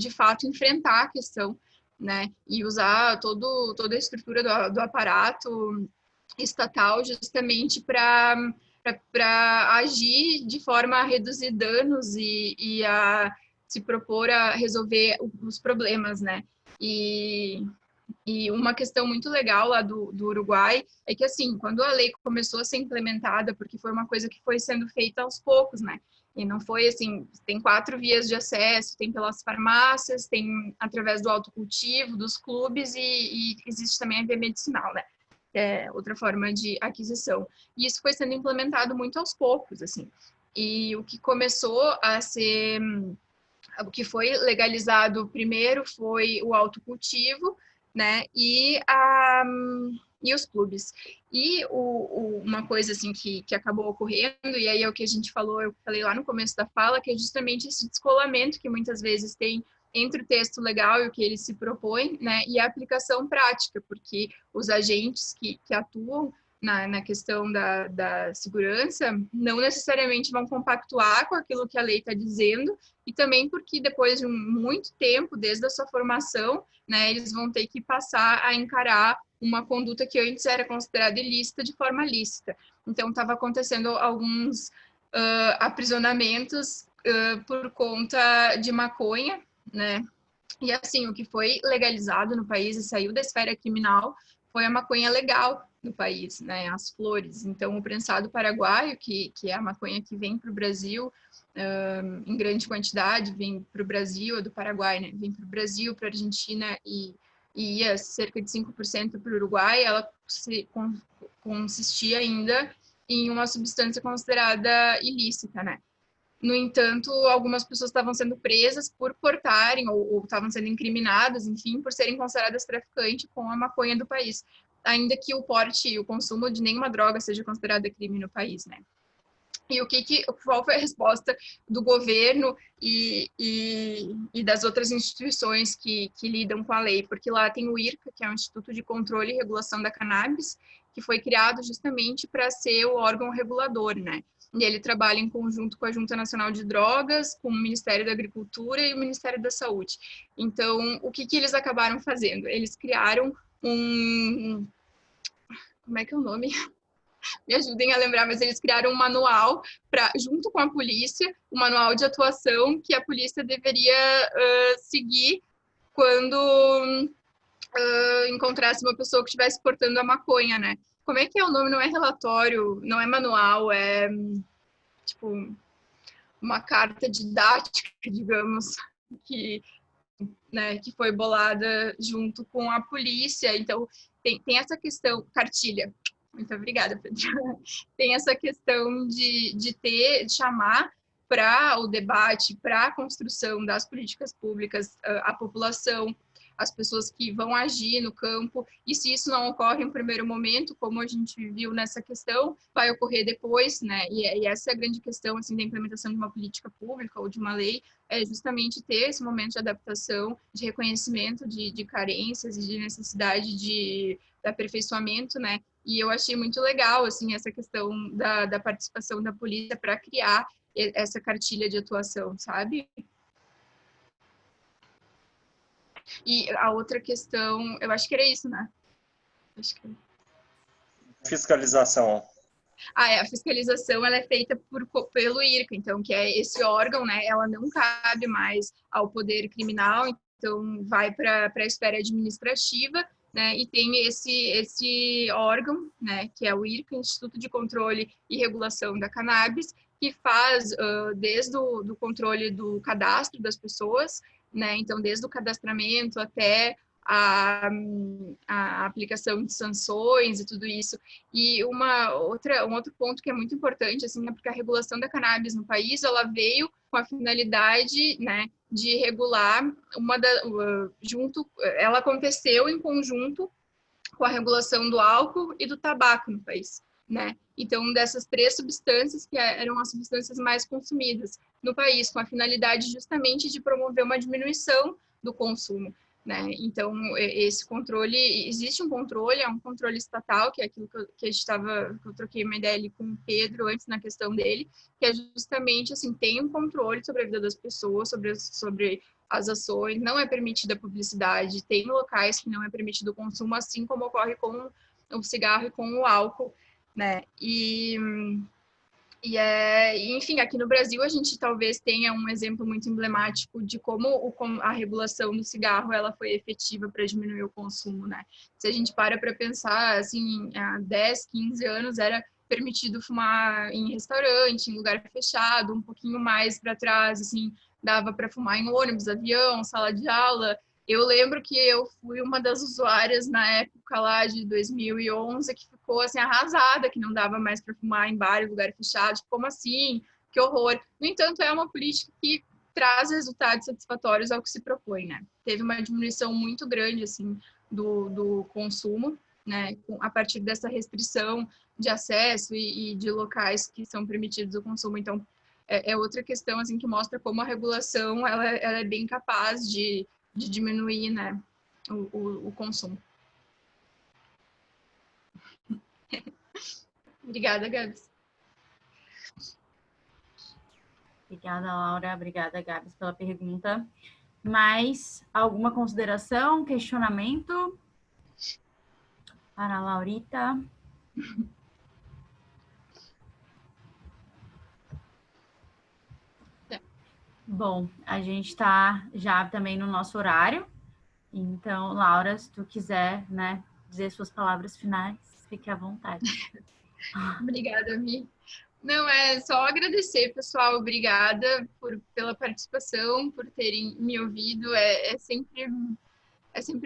fato enfrentar a questão, né? E usar toda a estrutura do aparato estatal justamente para agir de forma a reduzir danos e a se propor a resolver os problemas, né? E uma questão muito legal lá do Uruguai é que, assim, quando a lei começou a ser implementada, porque foi uma coisa que foi sendo feita aos poucos, né? E não foi assim, tem 4 vias de acesso, tem pelas farmácias, tem através do autocultivo, dos clubes e existe também a via medicinal, né? Outra forma de aquisição. E isso foi sendo implementado muito aos poucos, assim. E o que começou a ser... O que foi legalizado primeiro foi o autocultivo, né? E os clubes. E uma coisa, assim, que acabou ocorrendo, e aí é o que a gente falou, eu falei lá no começo da fala, que é justamente esse descolamento que muitas vezes tem entre o texto legal e o que ele se propõe, né, e a aplicação prática, porque os agentes que atuam na questão da segurança não necessariamente vão compactuar com aquilo que a lei está dizendo, e também porque depois de muito tempo, desde a sua formação, né, eles vão ter que passar a encarar uma conduta que antes era considerada ilícita de forma lícita. Então, estava acontecendo alguns aprisionamentos por conta de maconha, né? E assim, o que foi legalizado no país e saiu da esfera criminal foi a maconha legal no país, né? As flores. Então, o prensado paraguaio, que é a maconha que vem para o Brasil em grande quantidade, vem para o Brasil, é do Paraguai, né? Vem para o Brasil, para a Argentina e ia cerca de 5% para o Uruguai, ela consistia ainda em uma substância considerada ilícita, né? No entanto, algumas pessoas estavam sendo presas por portarem, ou estavam sendo incriminadas, enfim, por serem consideradas traficantes com a maconha do país, ainda que o porte e o consumo de nenhuma droga seja considerado crime no país, né? E qual foi a resposta do governo e das outras instituições que lidam com a lei? Porque lá tem o IRCA, que é o Instituto de Controle e Regulação da Cannabis, que foi criado justamente para ser o órgão regulador, né? E ele trabalha em conjunto com a Junta Nacional de Drogas, com o Ministério da Agricultura e o Ministério da Saúde. Então, o que eles acabaram fazendo? Eles criaram um... Como é que é o nome? Me ajudem a lembrar, mas eles criaram um manual junto com a polícia, um manual de atuação que a polícia deveria seguir quando encontrasse uma pessoa que estivesse portando a maconha, né? Como é que é o nome? Não é relatório, não é manual, é tipo uma carta didática, digamos, que foi bolada junto com a polícia. Então, tem essa questão, cartilha. Muito obrigada, Pedro. Tem essa questão de chamar para o debate, para a construção das políticas públicas, a população, as pessoas que vão agir no campo, e se isso não ocorre em primeiro momento, como a gente viu nessa questão, vai ocorrer depois, né? E essa é a grande questão, assim, da implementação de uma política pública ou de uma lei, é justamente ter esse momento de adaptação, de reconhecimento de carências e de necessidade de aperfeiçoamento, né? E eu achei muito legal, assim, essa questão da participação da polícia para criar essa cartilha de atuação, sabe? E a outra questão, eu acho que era isso, né? Acho que... Fiscalização. A fiscalização ela é feita pelo IRCA, então, que é esse órgão, né? Ela não cabe mais ao poder criminal, então vai para a esfera administrativa, né? E tem esse órgão, né? Que é o IRCA, Instituto de Controle e Regulação da Cannabis, que faz desde o controle do cadastro das pessoas, né? Então, desde o cadastramento até a aplicação de sanções e tudo isso. E um outro ponto que é muito importante, assim, é porque a regulação da cannabis no país, ela veio com a finalidade, né, de regular ela aconteceu em conjunto com a regulação do álcool e do tabaco no país, né? Então, dessas 3 substâncias que eram as substâncias mais consumidas no país, com a finalidade justamente de promover uma diminuição do consumo, né? Então, esse controle, existe um controle, é um controle estatal, que é aquilo que eu troquei uma ideia ali com o Pedro antes na questão dele, que é justamente, assim, tem um controle sobre a vida das pessoas, sobre as ações, não é permitida a publicidade, tem locais que não é permitido o consumo, assim como ocorre com o cigarro e com o álcool, né? Enfim, aqui no Brasil a gente talvez tenha um exemplo muito emblemático de como a regulação do cigarro ela foi efetiva para diminuir o consumo, né? Se a gente para pensar, assim, há 10, 15 anos era permitido fumar em restaurante, em lugar fechado, um pouquinho mais para trás, assim, dava para fumar em ônibus, avião, sala de aula. Eu lembro que eu fui uma das usuárias na época lá de 2011 que ficou assim arrasada, que não dava mais para fumar em bar, em lugar fechado. Tipo, como assim? Que horror. No entanto, é uma política que traz resultados satisfatórios ao que se propõe, né? Teve uma diminuição muito grande assim do consumo, né? A partir dessa restrição de acesso e de locais que são permitidos o consumo. Então, é outra questão assim que mostra como a regulação ela é bem capaz de diminuir, né, o consumo. Obrigada, Gabs. Obrigada, Laura. Obrigada, Gabs, pela pergunta. Mais alguma consideração, questionamento para a Laurita? Bom, a gente está já também no nosso horário. Então, Laura, se tu quiser, né, dizer suas palavras finais, fique à vontade. Obrigada, Mi. Não, é só agradecer, pessoal. Obrigada pela participação, por terem me ouvido. É sempre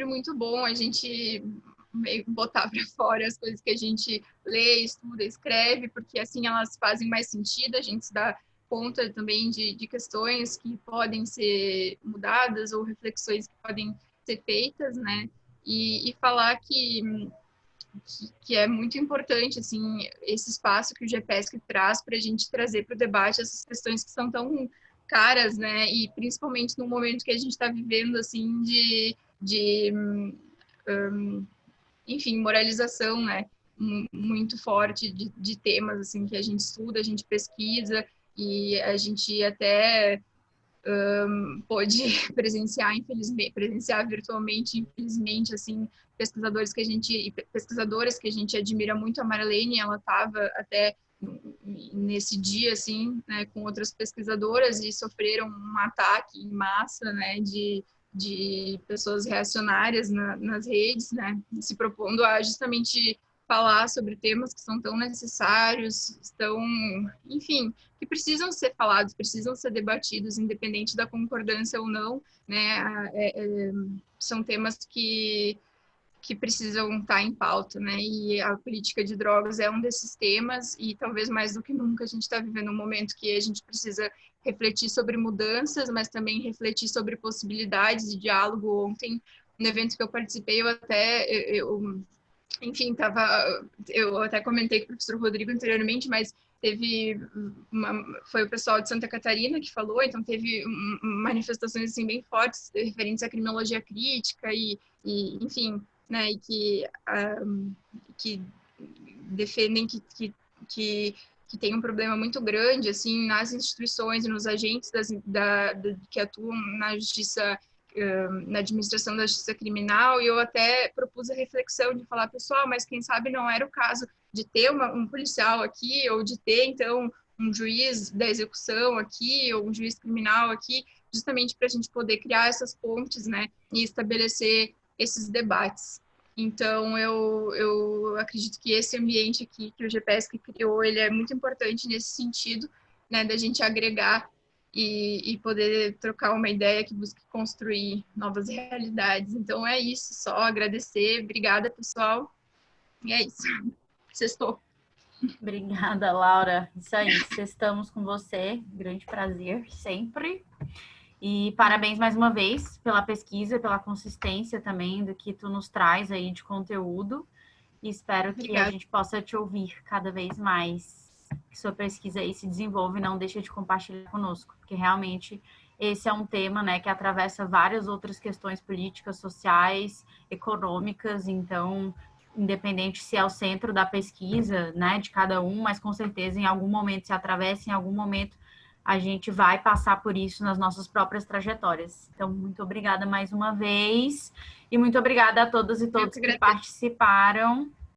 muito bom a gente meio botar para fora as coisas que a gente lê, estuda, escreve, porque assim elas fazem mais sentido, a gente se dá conta também de questões que podem ser mudadas ou reflexões que podem ser feitas, né? E falar que é muito importante, assim, esse espaço que o GPESC traz para a gente trazer para o debate essas questões que são tão caras, né? E principalmente no momento que a gente está vivendo, assim, enfim, moralização, né? muito forte de temas assim que a gente estuda, a gente pesquisa e a gente até pôde presenciar virtualmente, infelizmente, assim, pesquisadoras que a gente admira muito. A Marlene, ela estava até nesse dia, assim, né, com outras pesquisadoras e sofreram um ataque em massa, né, de pessoas reacionárias nas redes, né, se propondo a justamente falar sobre temas que são tão necessários, enfim, que precisam ser falados, precisam ser debatidos, independente da concordância ou não, né? São temas que precisam estar em pauta, né? E a política de drogas é um desses temas, e talvez mais do que nunca a gente está vivendo um momento que a gente precisa refletir sobre mudanças, mas também refletir sobre possibilidades de diálogo. Ontem, no evento que eu participei, enfim, eu até comentei com o professor Rodrigo anteriormente, mas foi o pessoal de Santa Catarina que falou, então teve manifestações assim bem fortes referentes à criminologia crítica e enfim, né, e que defendem que tem um problema muito grande assim nas instituições e nos agentes que atuam na justiça, na administração da justiça criminal, e eu até propus a reflexão de falar, pessoal, mas quem sabe não era o caso de ter um policial aqui, ou de ter, então, um juiz da execução aqui, ou um juiz criminal aqui, justamente para a gente poder criar essas pontes, né, e estabelecer esses debates. Então, eu acredito que esse ambiente aqui que o GPESC criou, ele é muito importante nesse sentido, né, da gente agregar e poder trocar uma ideia que busque construir novas realidades. Então é isso, só agradecer. Obrigada, pessoal. E é isso. Sextou. Obrigada, Laura. Isso aí, estamos com você. Grande prazer, sempre. E parabéns mais uma vez pela pesquisa, pela consistência também do que tu nos traz aí de conteúdo. E espero que a gente possa te ouvir cada vez mais. Que sua pesquisa aí se desenvolva e não deixe de compartilhar conosco, porque realmente esse é um tema, né, que atravessa várias outras questões políticas, sociais, econômicas, então, independente se é o centro da pesquisa, né, de cada um, mas com certeza em algum momento se atravessa, em algum momento a gente vai passar por isso nas nossas próprias trajetórias. Então, muito obrigada mais uma vez e muito obrigada a todas e todos que participaram.